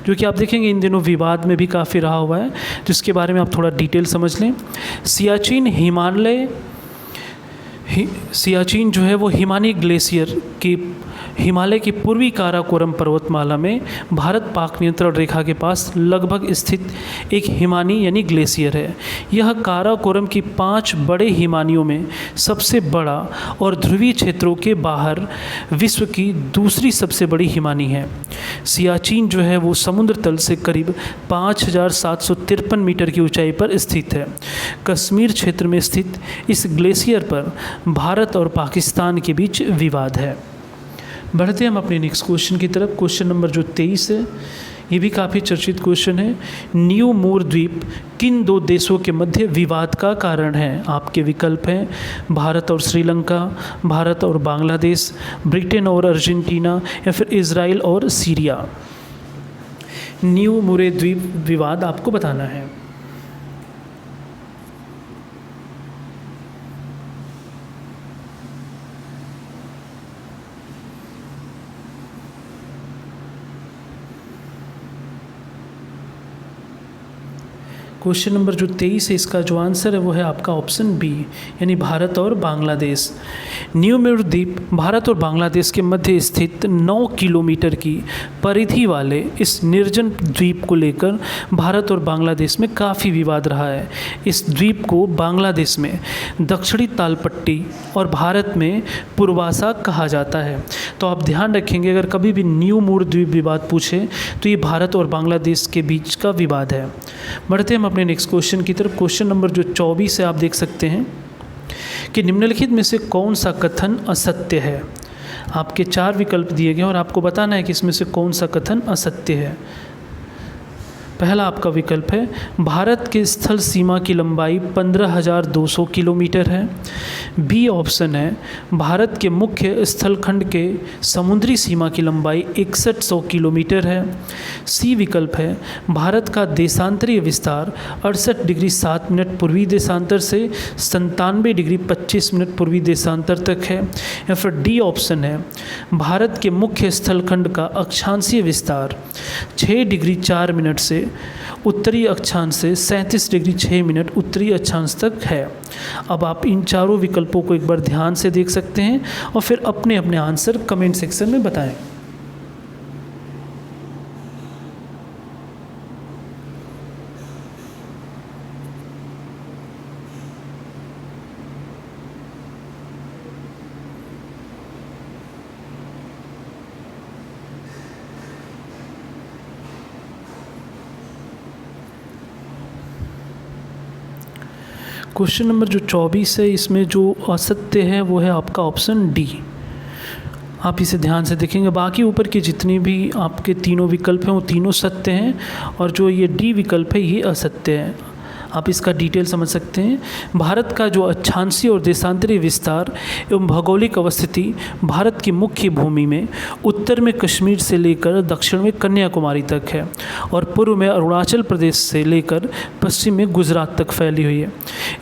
जो कि आप देखेंगे इन दिनों विवाद में भी काफ़ी रहा हुआ है, जिसके बारे में आप थोड़ा डिटेल समझ लें। सियाचिन जो है वो हिमानी ग्लेशियर की हिमालय की पूर्वी काराकोरम पर्वतमाला में भारत पाक नियंत्रण रेखा के पास लगभग स्थित एक हिमानी यानी ग्लेशियर है। यह काराकोरम की 5 बड़े हिमानियों में सबसे बड़ा और ध्रुवीय क्षेत्रों के बाहर विश्व की दूसरी सबसे बड़ी हिमानी है। सियाचिन जो है वो समुद्र तल से करीब 5753 मीटर की ऊंचाई पर स्थित है। कश्मीर क्षेत्र में स्थित इस ग्लेशियर पर भारत और पाकिस्तान के बीच विवाद है। बढ़ते हैं हम अपने नेक्स्ट क्वेश्चन की तरफ। क्वेश्चन नंबर जो 23 है ये भी काफ़ी चर्चित क्वेश्चन है। न्यू मूर द्वीप किन 2 देशों के मध्य विवाद का कारण है? आपके विकल्प हैं भारत और श्रीलंका, भारत और बांग्लादेश, ब्रिटेन और अर्जेंटीना या फिर इजराइल और सीरिया। न्यू मूरे द्वीप विवाद आपको बताना है। क्वेश्चन नंबर जो 23 है इसका जो आंसर है वो है आपका ऑप्शन बी, यानी भारत और बांग्लादेश। न्यू मूर द्वीप भारत और बांग्लादेश के मध्य स्थित 9 किलोमीटर की परिधि वाले इस निर्जन द्वीप को लेकर भारत और बांग्लादेश में काफ़ी विवाद रहा है। इस द्वीप को बांग्लादेश में दक्षिणी तालपट्टी और भारत में पूर्वासा कहा जाता है। तो आप ध्यान रखेंगे अगर कभी भी न्यू मूर द्वीप विवाद पूछे तो ये भारत और बांग्लादेश के बीच का विवाद है। बढ़ते हम अपने नेक्स्ट क्वेश्चन की तरफ। क्वेश्चन नंबर जो 24 है आप देख सकते हैं कि निम्नलिखित में से कौन सा कथन असत्य है। आपके 4 विकल्प दिए गए और आपको बताना है कि इसमें से कौन सा कथन असत्य है। पहला आपका विकल्प है भारत के स्थल सीमा की लंबाई 15,200 किलोमीटर है। बी ऑप्शन है भारत के मुख्य स्थलखंड के समुद्री सीमा की लंबाई 6100 किलोमीटर है। सी विकल्प है भारत का देशांतरीय विस्तार 68 डिग्री 7 मिनट पूर्वी देशांतर से 97 डिग्री 25 मिनट पूर्वी देशांतर तक है। या फिर डी ऑप्शन है भारत के मुख्य स्थलखंड का अक्षांशीय विस्तार 6 डिग्री 4 मिनट से उत्तरी अक्षांश से 37 डिग्री 6 मिनट उत्तरी अक्षांश तक है। अब आप इन चारों विकल्पों को एक बार ध्यान से देख सकते हैं और फिर अपने अपने आंसर कमेंट सेक्शन में बताएं। क्वेश्चन नंबर जो 24 है इसमें जो असत्य है वो है आपका ऑप्शन डी। आप इसे ध्यान से देखेंगे, बाकी ऊपर के जितने भी आपके तीनों विकल्प हैं वो तीनों सत्य हैं और जो ये डी विकल्प है ये असत्य है। आप इसका डिटेल समझ सकते हैं। भारत का जो अक्षांशीय और देशांतरीय विस्तार एवं भौगोलिक अवस्थिति भारत की मुख्य भूमि में उत्तर में कश्मीर से लेकर दक्षिण में कन्याकुमारी तक है और पूर्व में अरुणाचल प्रदेश से लेकर पश्चिम में गुजरात तक फैली हुई है।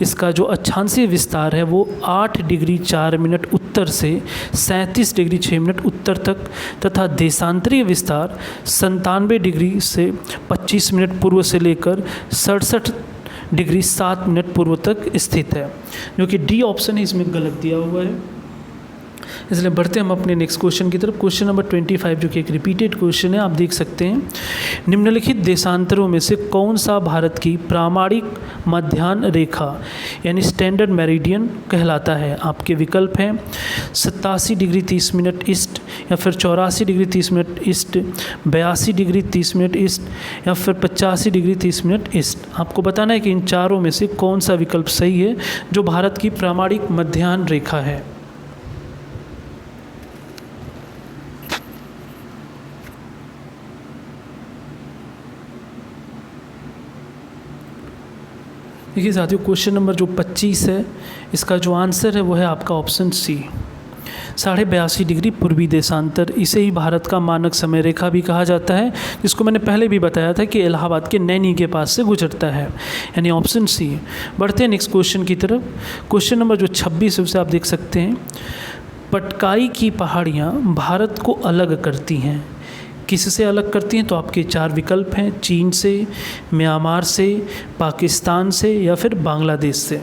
इसका जो अक्षांशीय विस्तार है वो 8 डिग्री 4 मिनट उत्तर से 37 डिग्री 6 मिनट उत्तर तक तथा देशांतरीय विस्तार 97 डिग्री से 25 मिनट पूर्व से लेकर 67 डिग्री 7 मिनट पूर्व तक स्थित है, जो कि डी ऑप्शन है इसमें गलत दिया हुआ है। इसलिए बढ़ते हम अपने नेक्स्ट क्वेश्चन की तरफ। क्वेश्चन नंबर 25 जो कि एक रिपीटेड क्वेश्चन है, आप देख सकते हैं निम्नलिखित देशांतरों में से कौन सा भारत की प्रामाणिक मध्याह्न रेखा यानी स्टैंडर्ड मेरिडियन कहलाता है। आपके विकल्प हैं 87 डिग्री 30 मिनट ईस्ट या फिर 84 degree 30 minute east, 82 degree 30 minute east या फिर 85 डिग्री 30 मिनट ईस्ट। आपको बताना है कि इन चारों में से कौन सा विकल्प सही है जो भारत की प्रामाणिक मध्याह्न रेखा है। देखिए साथियों, क्वेश्चन नंबर जो 25 है इसका जो आंसर है वो है आपका ऑप्शन सी, 82.5 डिग्री पूर्वी देशांतर। इसे ही भारत का मानक समय रेखा भी कहा जाता है, जिसको मैंने पहले भी बताया था कि इलाहाबाद के नैनी के पास से गुजरता है, यानी ऑप्शन सी। बढ़ते हैं नेक्स्ट क्वेश्चन की तरफ। क्वेश्चन नंबर जो 26 है उसे आप देख सकते हैं पटकाई की पहाड़ियाँ भारत को अलग करती हैं। किससे अलग करती हैं? तो आपके 4 विकल्प हैं, चीन से, म्यांमार से, पाकिस्तान से या फिर बांग्लादेश से।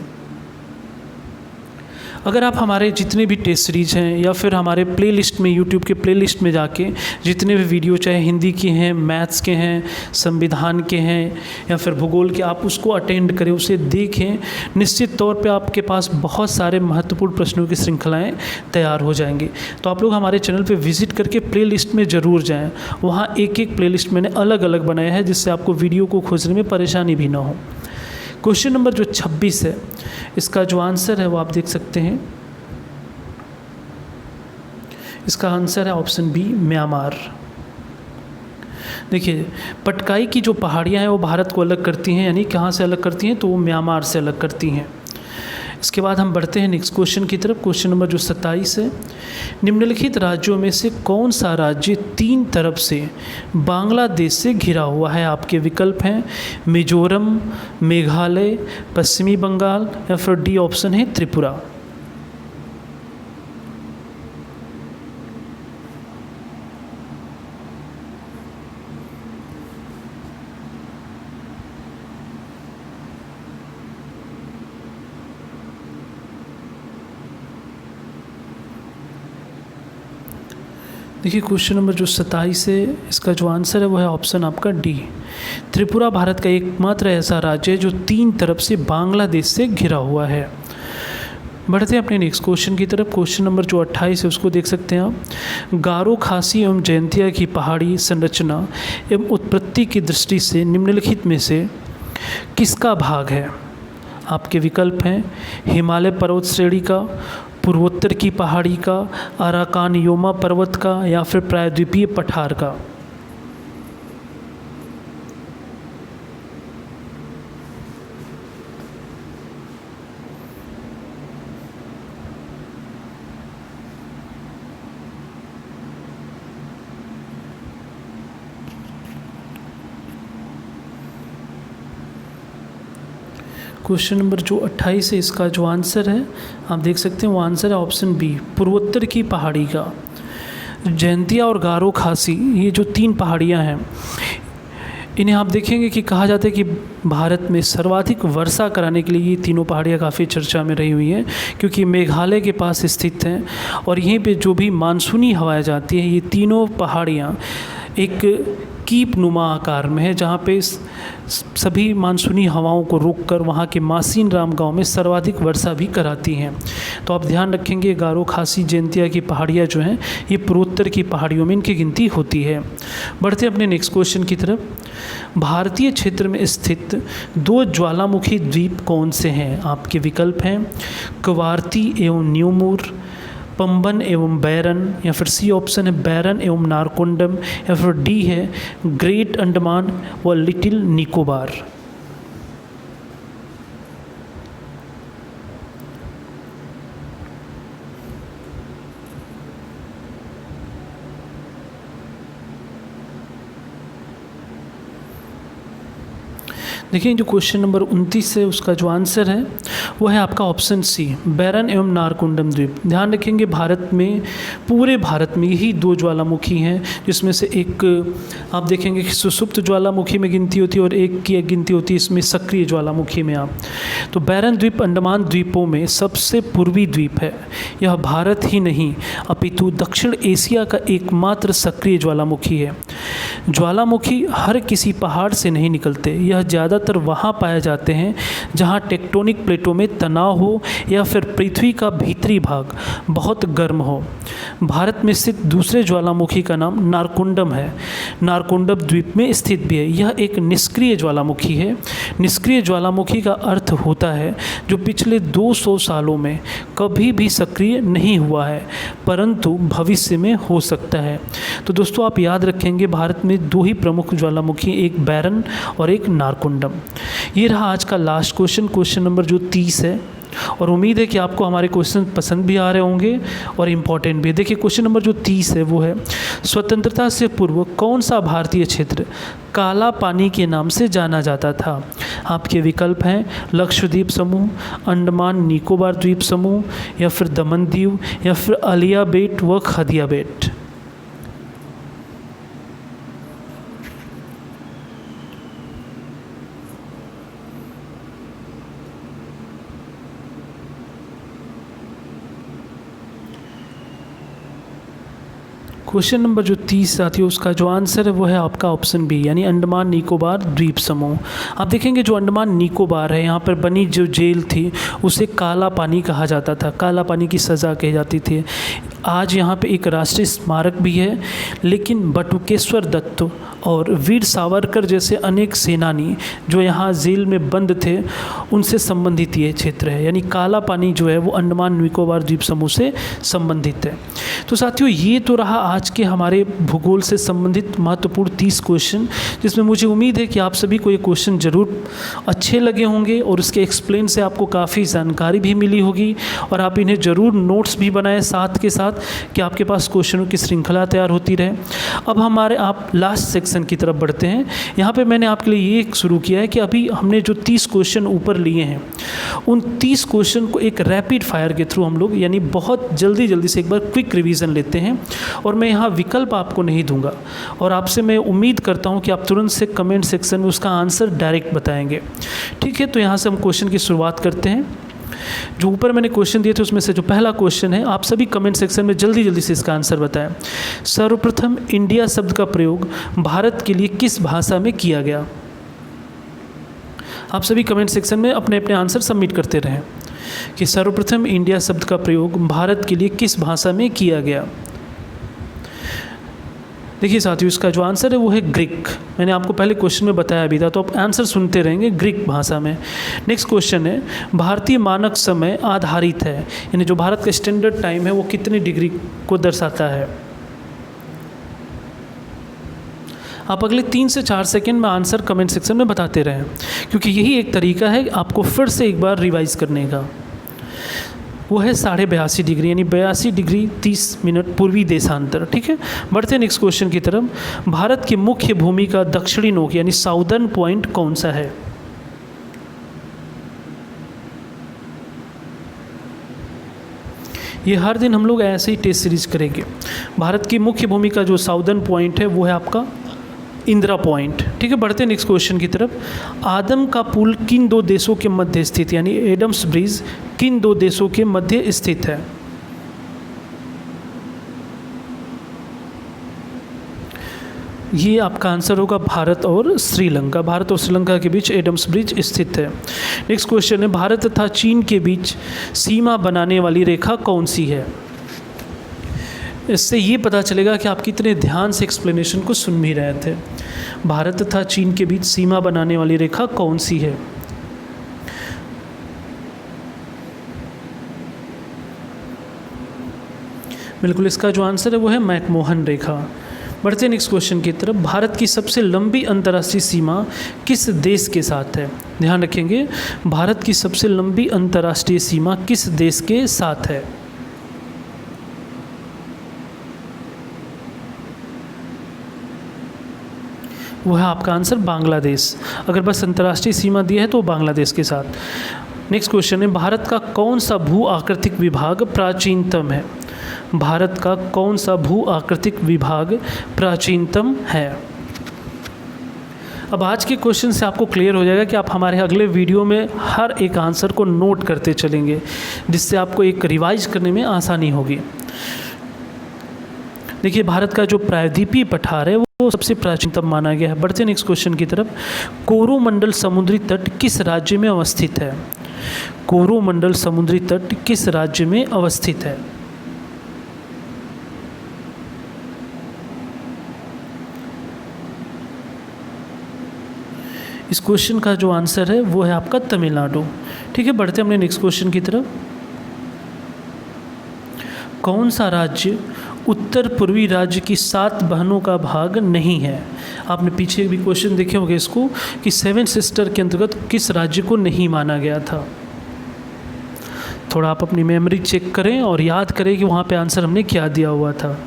अगर आप हमारे जितने भी टेस्ट सीरीज हैं या फिर हमारे प्लेलिस्ट में यूट्यूब के प्लेलिस्ट में जाके जितने भी वीडियो चाहे हिंदी के हैं, मैथ्स के हैं, संविधान के हैं या फिर भूगोल के, आप उसको अटेंड करें, उसे देखें, निश्चित तौर पे आपके पास बहुत सारे महत्वपूर्ण प्रश्नों की श्रृंखलाएं तैयार हो जाएंगी। तो आप लोग हमारे चैनल पे विजिट करके प्लेलिस्ट में ज़रूर जाएँ। वहाँ एक एक प्लेलिस्ट मैंने अलग अलग बनाया है जिससे आपको वीडियो को खोजने में परेशानी भी ना हो। क्वेश्चन नंबर जो 26 है इसका जो आंसर है वो आप देख सकते हैं, इसका आंसर है ऑप्शन बी, म्यांमार। देखिए, पटकाई की जो पहाड़ियाँ हैं वो भारत को अलग करती हैं, यानी कहाँ से अलग करती हैं? तो वो म्यांमार से अलग करती हैं। इसके बाद हम बढ़ते हैं नेक्स्ट क्वेश्चन की तरफ। क्वेश्चन नंबर जो 27 है, निम्नलिखित राज्यों में से कौन सा राज्य 3 तरफ से बांग्लादेश से घिरा हुआ है? आपके विकल्प हैं मिजोरम, मेघालय, पश्चिमी बंगाल या फिर डी ऑप्शन है त्रिपुरा। देखिए, क्वेश्चन नंबर जो 27 है इसका जो आंसर है वो है ऑप्शन आपका डी, त्रिपुरा भारत का एकमात्र ऐसा राज्य है जो 3 तरफ से बांग्लादेश से घिरा हुआ है। बढ़ते हैं अपने नेक्स्ट क्वेश्चन की तरफ। क्वेश्चन नंबर जो 28 है उसको देख सकते हैं आप। गारो, खासी एवं जयंतिया की पहाड़ी संरचना एवं उत्पत्ति की दृष्टि से निम्नलिखित में से किसका भाग है? आपके विकल्प हैं हिमालय पर्वत श्रेणी का, पूर्वोत्तर की पहाड़ी का, अराकान योमा पर्वत का, या फिर प्रायद्वीपीय पठार का। क्वेश्चन नंबर जो 28 है, इसका जो आंसर है आप देख सकते हैं, वो आंसर है ऑप्शन बी, पूर्वोत्तर की पहाड़ी का। जयंतिया और गारो खासी, ये जो 3 पहाड़ियाँ हैं, इन्हें आप देखेंगे कि कहा जाता है कि भारत में सर्वाधिक वर्षा कराने के लिए ये तीनों पहाड़ियाँ काफ़ी चर्चा में रही हुई हैं, क्योंकि मेघालय के पास स्थित हैं और यहीं पे जो भी मानसूनी हवाएं जाती हैं, ये तीनों पहाड़ियाँ एक कीप नुमा आकार में है, जहाँ पे सभी मानसूनी हवाओं को रोककर वहाँ के मासीन राम गांव में सर्वाधिक वर्षा भी कराती हैं। तो आप ध्यान रखेंगे गारो खासी जयंतिया की पहाड़ियाँ जो हैं, ये पूर्वोत्तर की पहाड़ियों में इनकी गिनती होती है। बढ़ते अपने नेक्स्ट क्वेश्चन की तरफ। भारतीय क्षेत्र में स्थित 2 ज्वालामुखी द्वीप कौन से हैं? आपके विकल्प हैं कवारती एवं न्यूमूर, पंबन एवं बैरन, या फिर सी ऑप्शन है बैरन एवं नारकोंडम, या फिर डी है ग्रेट अंडमान व लिटिल निकोबार। देखिए जो क्वेश्चन नंबर 29 है, उसका जो आंसर है वो है आपका ऑप्शन सी, बैरन एवं नारकोंडम द्वीप। ध्यान रखेंगे भारत में, पूरे भारत में यही 2 ज्वालामुखी हैं, जिसमें से एक आप देखेंगे कि सुसुप्त ज्वालामुखी में गिनती होती है और एक की गिनती होती है इसमें सक्रिय ज्वालामुखी में। आप तो बैरन द्वीप अंडमान द्वीपों में सबसे पूर्वी द्वीप है। यह भारत ही नहीं अपितु दक्षिण एशिया का एकमात्र सक्रिय ज्वालामुखी है। ज्वालामुखी हर किसी पहाड़ से नहीं निकलते, यह ज़्यादातर वहाँ पाए जाते हैं जहाँ टेक्टोनिक प्लेटों में तनाव हो या फिर पृथ्वी का भीतरी भाग बहुत गर्म हो। भारत में स्थित दूसरे ज्वालामुखी का नाम नारकोंडम है, नारकोंडम द्वीप में स्थित भी है। यह एक निष्क्रिय ज्वालामुखी है। निष्क्रिय ज्वालामुखी का अर्थ होता है जो पिछले 200 सालों में कभी भी सक्रिय नहीं हुआ है, परंतु भविष्य में हो सकता है। तो दोस्तों आप याद रखेंगे भारत में 2 ही प्रमुख ज्वालामुखी, एक बैरन और एक नारकोंडम। ये रहा आज का लास्ट क्वेश्चन, क्वेश्चन नंबर जो 30 है, और उम्मीद है कि आपको हमारे क्वेश्चन पसंद भी आ रहे होंगे और इम्पॉर्टेंट भी। देखिए क्वेश्चन नंबर जो 30 है वो है, स्वतंत्रता से पूर्व कौन सा भारतीय क्षेत्र काला पानी के नाम से जाना जाता था? आपके विकल्प हैं लक्षद्वीप समूह, अंडमान निकोबार द्वीप समूह, या फिर दमन दीव, या फिर अलिया बेट व खदिया बेट। क्वेश्चन नंबर जो 30 साथियों, उसका जो आंसर है वो है आपका ऑप्शन बी, यानी अंडमान निकोबार द्वीप समूह। आप देखेंगे जो अंडमान निकोबार है, यहाँ पर बनी जो जेल थी उसे काला पानी कहा जाता था, काला पानी की सज़ा कही जाती थी। आज यहाँ पे एक राष्ट्रीय स्मारक भी है, लेकिन बटुकेश्वर दत्त और वीर सावरकर जैसे अनेक सेनानी जो यहाँ जेल में बंद थे उनसे संबंधित ये क्षेत्र है, यानी काला पानी जो है वो अंडमान निकोबार द्वीप समूह से संबंधित है। तो साथियों ये तो रहा आज के हमारे भूगोल से संबंधित महत्वपूर्ण 30 क्वेश्चन, जिसमें मुझे उम्मीद है कि आप सभी को ये क्वेश्चन ज़रूर अच्छे लगे होंगे और उसके एक्सप्लेन से आपको काफ़ी जानकारी भी मिली होगी, और आप इन्हें ज़रूर नोट्स भी बनाएं साथ के साथ, कि आपके पास क्वेश्चनों की श्रृंखला तैयार होती रहे। अब हमारे आप लास्ट सेक्शन की तरफ बढ़ते हैं। यहाँ पे मैंने आपके लिए ये शुरू किया है कि अभी हमने जो 30 क्वेश्चन ऊपर लिए हैं, उन 30 क्वेश्चन को एक रैपिड फायर के थ्रू हम लोग, यानी बहुत जल्दी से एक बार क्विक रिवीजन लेते हैं, और मैं यहाँ विकल्प आपको नहीं दूंगा, और आपसे मैं उम्मीद करता हूँ कि आप तुरंत से कमेंट सेक्शन में उसका आंसर डायरेक्ट बताएंगे। ठीक है, तो यहाँ से हम क्वेश्चन की शुरुआत करते हैं। जो ऊपर मैंने क्वेश्चन दिए थे उसमें से जो पहला क्वेश्चन है, आप सभी कमेंट सेक्शन में जल्दी से इसका आंसर बताएं। सर्वप्रथम इंडिया शब्द का प्रयोग भारत के लिए किस भाषा में किया गया? आप सभी कमेंट सेक्शन में अपने अपने आंसर सबमिट करते रहें कि सर्वप्रथम इंडिया शब्द का प्रयोग भारत के लिए किस भाषा में किया गया। देखिए साथियों, इसका जो आंसर है वो है ग्रीक। मैंने आपको पहले क्वेश्चन में बताया भी था, तो आप आंसर सुनते रहेंगे ग्रीक भाषा में। नेक्स्ट क्वेश्चन है, भारतीय मानक समय आधारित है, यानी जो भारत का स्टैंडर्ड टाइम है वो कितनी डिग्री को दर्शाता है? आप अगले 3 से 4 सेकंड में आंसर कमेंट सेक्शन में बताते रहें, क्योंकि यही एक तरीका है आपको फिर से एक बार रिवाइज करने का। वो है 82.5 डिग्री, यानी 82 डिग्री 30 मिनट पूर्वी देशांतर। ठीक है, बढ़ते हैं नेक्स्ट क्वेश्चन की तरफ। भारत की मुख्य भूमि का दक्षिणी नोक यानी साउदर्न पॉइंट कौन सा है? ये हर दिन हम लोग ऐसे ही टेस्ट सीरीज करेंगे। भारत की मुख्य भूमि का जो साउदर्न पॉइंट है वो है आपका इंदिरा पॉइंट। ठीक है, बढ़ते हैं नेक्स्ट क्वेश्चन की तरफ। आदम का पुल किन 2 देशों के मध्य स्थित, यानी एडम्स ब्रिज किन 2 देशों के मध्य स्थित है? ये आपका आंसर होगा भारत और श्रीलंका। भारत और श्रीलंका के बीच एडम्स ब्रिज स्थित है। नेक्स्ट क्वेश्चन है, भारत तथा चीन के बीच सीमा बनाने वाली रेखा कौन सी है? इससे ये पता चलेगा कि आप कितने ध्यान से एक्सप्लेनेशन को सुन भी रहे थे। भारत तथा चीन के बीच सीमा बनाने वाली रेखा कौन सी है? बिल्कुल, इसका जो आंसर है वो है मैकमोहन रेखा। बढ़ते नेक्स्ट क्वेश्चन की तरफ। भारत की सबसे लंबी अंतर्राष्ट्रीय सीमा किस देश के साथ है? ध्यान रखेंगे, भारत की सबसे लंबी अंतर्राष्ट्रीय सीमा किस देश के साथ है? वो है आपका आंसर बांग्लादेश। अगर बस अंतर्राष्ट्रीय सीमा दी है तो बांग्लादेश के साथ। नेक्स्ट क्वेश्चन है, भारत का कौन सा भू आकृतिक विभाग प्राचीनतम है? भारत का कौन सा भू आकृतिक विभाग प्राचीनतम है? अब आज के क्वेश्चन से आपको क्लियर हो जाएगा कि आप हमारे अगले वीडियो में हर एक आंसर को नोट करते चलेंगे, जिससे आपको एक रिवाइज करने में आसानी होगी। देखिए, भारत का जो प्रायद्वीपीय पठार है वो सबसे प्राचीनतम माना गया है। बढ़ते नेक्स्ट क्वेश्चन की तरफ। कोरोमंडल समुद्री तट किस राज्य में अवस्थित है? कोरोमंडल समुद्री तट किस राज्य में अवस्थित है? इस क्वेश्चन का जो आंसर है वो है आपका तमिलनाडु। ठीक है, बढ़ते हमने नेक्स्ट क्वेश्चन की तरफ। कौन सा राज्य उत्तर पूर्वी राज्य की 7 बहनों का भाग नहीं है? आपने पीछे भी क्वेश्चन देखे होंगे इसको कि 7 सिस्टर के अंतर्गत किस राज्य को नहीं माना गया था। थोड़ा आप अपनी मेमोरी चेक करें और याद करें कि वहाँ पे आंसर हमने क्या दिया हुआ था।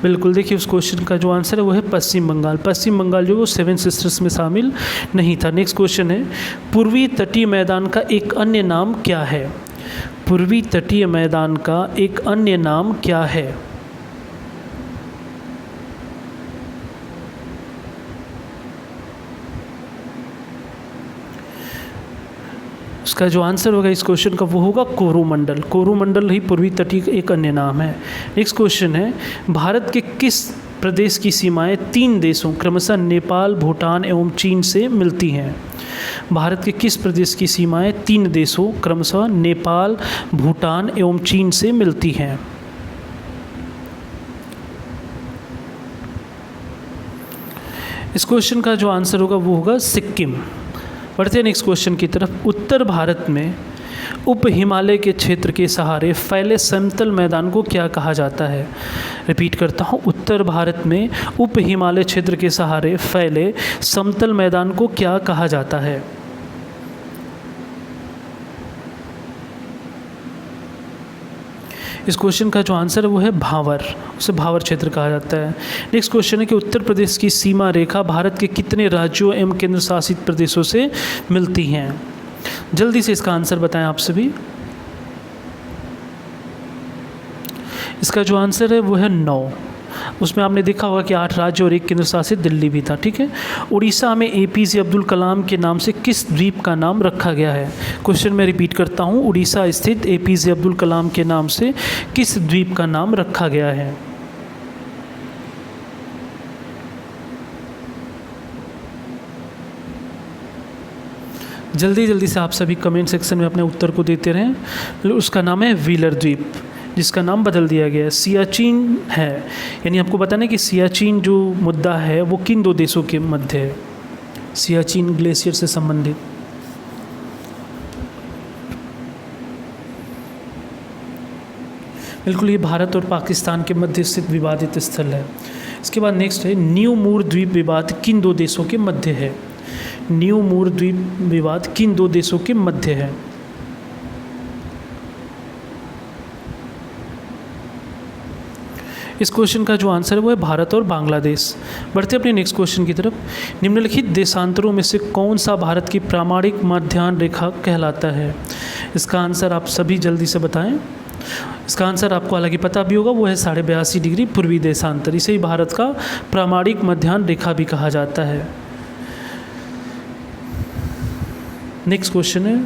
बिल्कुल, देखिए उस क्वेश्चन का जो आंसर है वो है पश्चिम बंगाल। पश्चिम बंगाल जो वो 7 सिस्टर्स में शामिल नहीं था। नेक्स्ट क्वेश्चन है, पूर्वी तटीय मैदान का एक अन्य नाम क्या है? पूर्वी तटीय मैदान का एक अन्य नाम क्या है? उसका जो आंसर होगा इस क्वेश्चन का वो होगा कोरोमंडल। कोरोमंडल ही पूर्वी तटीय एक अन्य नाम है। नेक्स्ट क्वेश्चन है, भारत के किस प्रदेश की सीमाएं 3 देशों क्रमशः नेपाल, भूटान एवं चीन से मिलती हैं? भारत के किस प्रदेश की सीमाएं 3 देशों क्रमशः नेपाल, भूटान एवं चीन से मिलती हैं? इस क्वेश्चन का जो आंसर होगा वो होगा सिक्किम। बढ़ते हैं नेक्स्ट क्वेश्चन की तरफ। उत्तर भारत में उप हिमालय के क्षेत्र के सहारे फैले समतल मैदान को क्या कहा जाता है? रिपीट करता हूँ, उत्तर भारत में उप हिमालय क्षेत्र के सहारे फैले समतल मैदान को क्या कहा जाता है? इस क्वेश्चन का जो आंसर है वो है भावर। उसे भावर क्षेत्र कहा जाता है। नेक्स्ट क्वेश्चन है कि उत्तर प्रदेश की सीमा रेखा भारत के कितने राज्यों एवं केंद्र शासित प्रदेशों से मिलती हैं? जल्दी से इसका आंसर बताएं आप सभी। इसका जो आंसर है वो है 9। उसमें आपने देखा होगा कि 8 राज्य और 1 केंद्र शासित दिल्ली भी था। ठीक है, उड़ीसा में APJ अब्दुल कलाम के नाम से किस द्वीप का नाम रखा गया है? क्वेश्चन मैं रिपीट करता हूँ, उड़ीसा स्थित APJ अब्दुल कलाम के नाम से किस द्वीप का नाम रखा गया है? जल्दी जल्दी से आप सभी कमेंट सेक्शन में अपने उत्तर को देते रहें। उसका नाम है व्हीलर द्वीप। जिसका नाम बदल दिया गया है, सियाचिन है। यानी आपको बताना है कि सियाचिन जो मुद्दा है वो किन दो देशों के मध्य है, सियाचिन ग्लेशियर से संबंधित। बिल्कुल, ये भारत और पाकिस्तान के मध्य स्थित विवादित स्थल है। इसके बाद नेक्स्ट है, न्यू मूर द्वीप विवाद किन दो देशों के मध्य है। न्यू मूर द्वीप विवाद किन दो देशों के मध्य है। इस क्वेश्चन का जो आंसर है वो है भारत और बांग्लादेश। बढ़ते अपने नेक्स्ट क्वेश्चन की तरफ। निम्नलिखित देशांतरों में से कौन सा भारत की प्रामाणिक मध्याह्न रेखा कहलाता है। इसका आंसर आप सभी जल्दी से बताएं। इसका आंसर आपको हालांकि पता भी होगा, वो है 82.5 डिग्री पूर्वी देशांतर। इसे ही भारत का प्रामाणिक मध्याह्न रेखा भी कहा जाता है। नेक्स्ट क्वेश्चन है,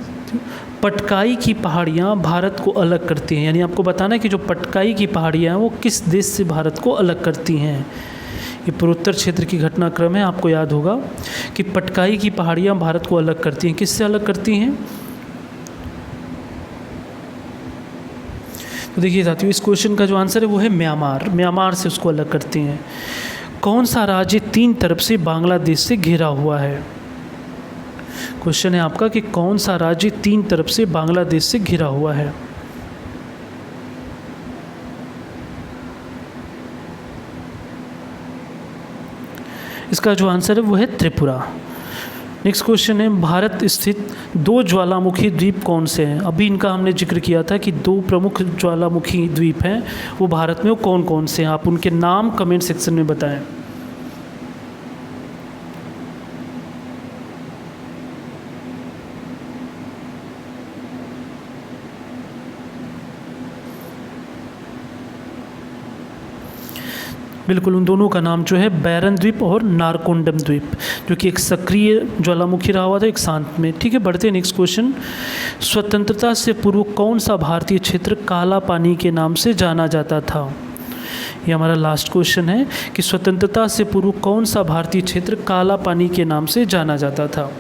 पटकाई की पहाड़ियाँ भारत को अलग करती हैं। यानी आपको बताना है कि जो पटकाई की पहाड़ियाँ हैं वो किस देश से भारत को अलग करती हैं। ये पूर्वोत्तर क्षेत्र की घटनाक्रम है, आपको याद होगा कि पटकाई की पहाड़ियाँ भारत को अलग करती हैं। किससे अलग करती हैं? तो देखिए साथियों, इस क्वेश्चन का जो आंसर है वो है म्यांमार। म्यांमार से उसको अलग करती हैं। कौन सा राज्य 3 तरफ से बांग्लादेश से घिरा हुआ है। क्वेश्चन है आपका कि कौन सा राज्य 3 तरफ से बांग्लादेश से घिरा हुआ है। इसका जो आंसर है वो है त्रिपुरा। नेक्स्ट क्वेश्चन है, भारत स्थित 2 ज्वालामुखी द्वीप कौन से हैं। अभी इनका हमने जिक्र किया था कि 2 प्रमुख ज्वालामुखी द्वीप हैं वो भारत में, वो कौन कौन से हैं। आप उनके नाम कमेंट सेक्शन में बताएं। बिल्कुल, उन दोनों का नाम जो है बैरन द्वीप और नारकोंडम द्वीप, जो कि एक सक्रिय ज्वालामुखी रहा हुआ था, एक शांत में। ठीक है, बढ़ते हैं नेक्स्ट क्वेश्चन। स्वतंत्रता से पूर्व कौन सा भारतीय क्षेत्र काला पानी के नाम से जाना जाता था। ये हमारा लास्ट क्वेश्चन है कि स्वतंत्रता से पूर्व कौन सा भारतीय क्षेत्र काला पानी के नाम से जाना जाता था।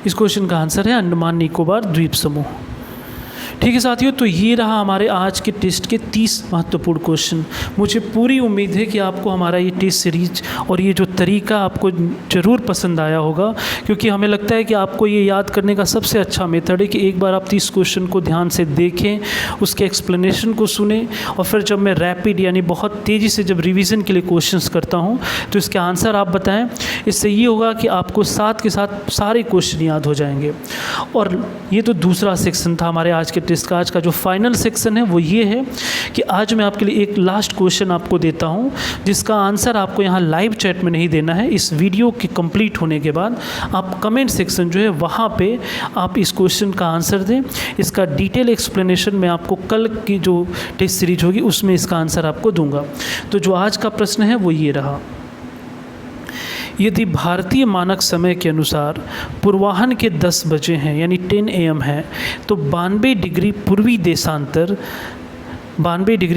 इस क्वेश्चन का आंसर है अंडमान निकोबार द्वीप समूह। ठीक है साथियों, तो ये रहा हमारे आज के टेस्ट के 30 महत्वपूर्ण क्वेश्चन। मुझे पूरी उम्मीद है कि आपको हमारा ये टेस्ट सीरीज और ये जो तरीका आपको ज़रूर पसंद आया होगा, क्योंकि हमें लगता है कि आपको ये याद करने का सबसे अच्छा मेथड है कि एक बार आप 30 क्वेश्चन को ध्यान से देखें, उसके एक्सप्लेनेशन को सुने, और फिर जब मैं रैपिड यानी बहुत तेज़ी से जब रिवीजन के लिए क्वेश्चंस करता हूँ तो इसके आंसर आप बताएं। इससे ये होगा कि आपको साथ के साथ सारे क्वेश्चन याद हो जाएंगे। और ये तो दूसरा सेक्शन था हमारे आज के टेस्ट का। आज का जो फाइनल सेक्शन है वो ये है कि आज मैं आपके लिए एक लास्ट क्वेश्चन आपको देता हूं, जिसका आंसर आपको यहां लाइव चैट में नहीं देना है। इस वीडियो के कंप्लीट होने के बाद आप कमेंट सेक्शन जो है वहां पे आप इस क्वेश्चन का आंसर दें। इसका डिटेल एक्सप्लेनेशन मैं आपको कल की जो टेस्ट सीरीज होगी उसमें इसका आंसर आपको दूंगा। तो जो आज का प्रश्न है वो ये रहा, यदि भारतीय मानक समय के अनुसार पूर्वाह्न के 10 बजे हैं यानी 10 AM है, तो 92 डिग्री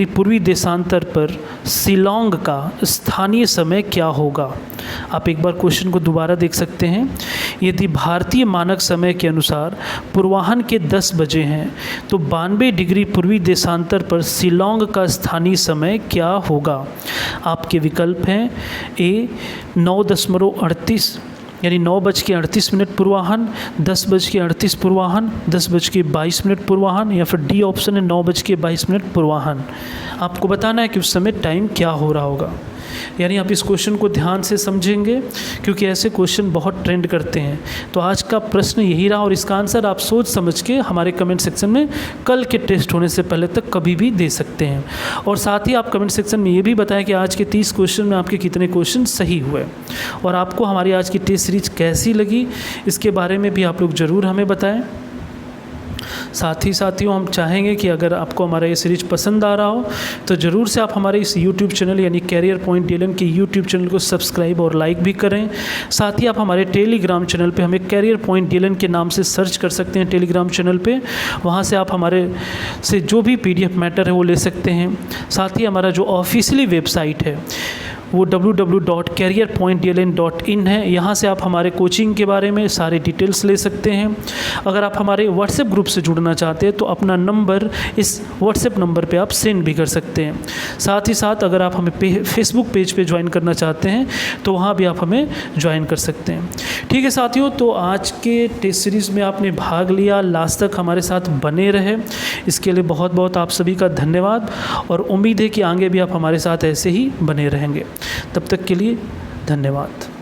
पूर्वी देशांतर पर शिलांग का स्थानीय समय क्या होगा। आप एक बार क्वेश्चन को दोबारा देख सकते हैं। यदि भारतीय मानक समय के अनुसार पूर्वाह्न के 10 बजे हैं, तो 92 डिग्री पूर्वी देशांतर पर शिलांग का स्थानीय समय क्या होगा। आपके विकल्प हैं ए 9:38 यानी 9:38 पूर्वाह्न, 10:38 पूर्वाह्न, 10:22 पूर्वाह्न, या फिर डी ऑप्शन है 9:22 पूर्वाह्न। आपको बताना है कि उस समय टाइम क्या हो रहा होगा। यानी आप इस क्वेश्चन को ध्यान से समझेंगे, क्योंकि ऐसे क्वेश्चन बहुत ट्रेंड करते हैं। तो आज का प्रश्न यही रहा, और इसका आंसर आप सोच समझ के हमारे कमेंट सेक्शन में कल के टेस्ट होने से पहले तक कभी भी दे सकते हैं। और साथ ही आप कमेंट सेक्शन में ये भी बताएं कि आज के 30 क्वेश्चन में आपके कितने क्वेश्चन सही हुए, और आपको हमारी आज की टेस्ट सीरीज कैसी लगी इसके बारे में भी आप लोग ज़रूर हमें बताएं। साथ ही साथियों, हम चाहेंगे कि अगर आपको हमारा ये सीरीज पसंद आ रहा हो तो ज़रूर से आप हमारे इस यूट्यूब चैनल यानी कैरियर पॉइंट DLN के यूट्यूब चैनल को सब्सक्राइब और लाइक भी करें। साथ ही आप हमारे टेलीग्राम चैनल पे हमें कैरियर पॉइंट DLN के नाम से सर्च कर सकते हैं टेलीग्राम चैनल पे। वहाँ से आप हमारे से जो भी PDF मैटर है वो ले सकते हैं। साथ ही हमारा जो ऑफिशियली वेबसाइट है वो www.careerpointdln.in है। यहाँ से आप हमारे कोचिंग के बारे में सारे डिटेल्स ले सकते हैं। अगर आप हमारे व्हाट्सएप ग्रुप से जुड़ना चाहते हैं तो अपना नंबर इस व्हाट्सएप नंबर पे आप सेंड भी कर सकते हैं। साथ ही साथ अगर आप हमें फेसबुक पेज पे ज्वाइन करना चाहते हैं तो वहाँ भी आप हमें ज्वाइन कर सकते हैं। ठीक है साथियों, तो आज के टेस्ट सीरीज़ में आपने भाग लिया, लास्ट तक हमारे साथ बने रहे, इसके लिए बहुत बहुत आप सभी का धन्यवाद और उम्मीद है कि आगे भी आप हमारे साथ ऐसे ही बने रहेंगे। तब तक के लिए धन्यवाद।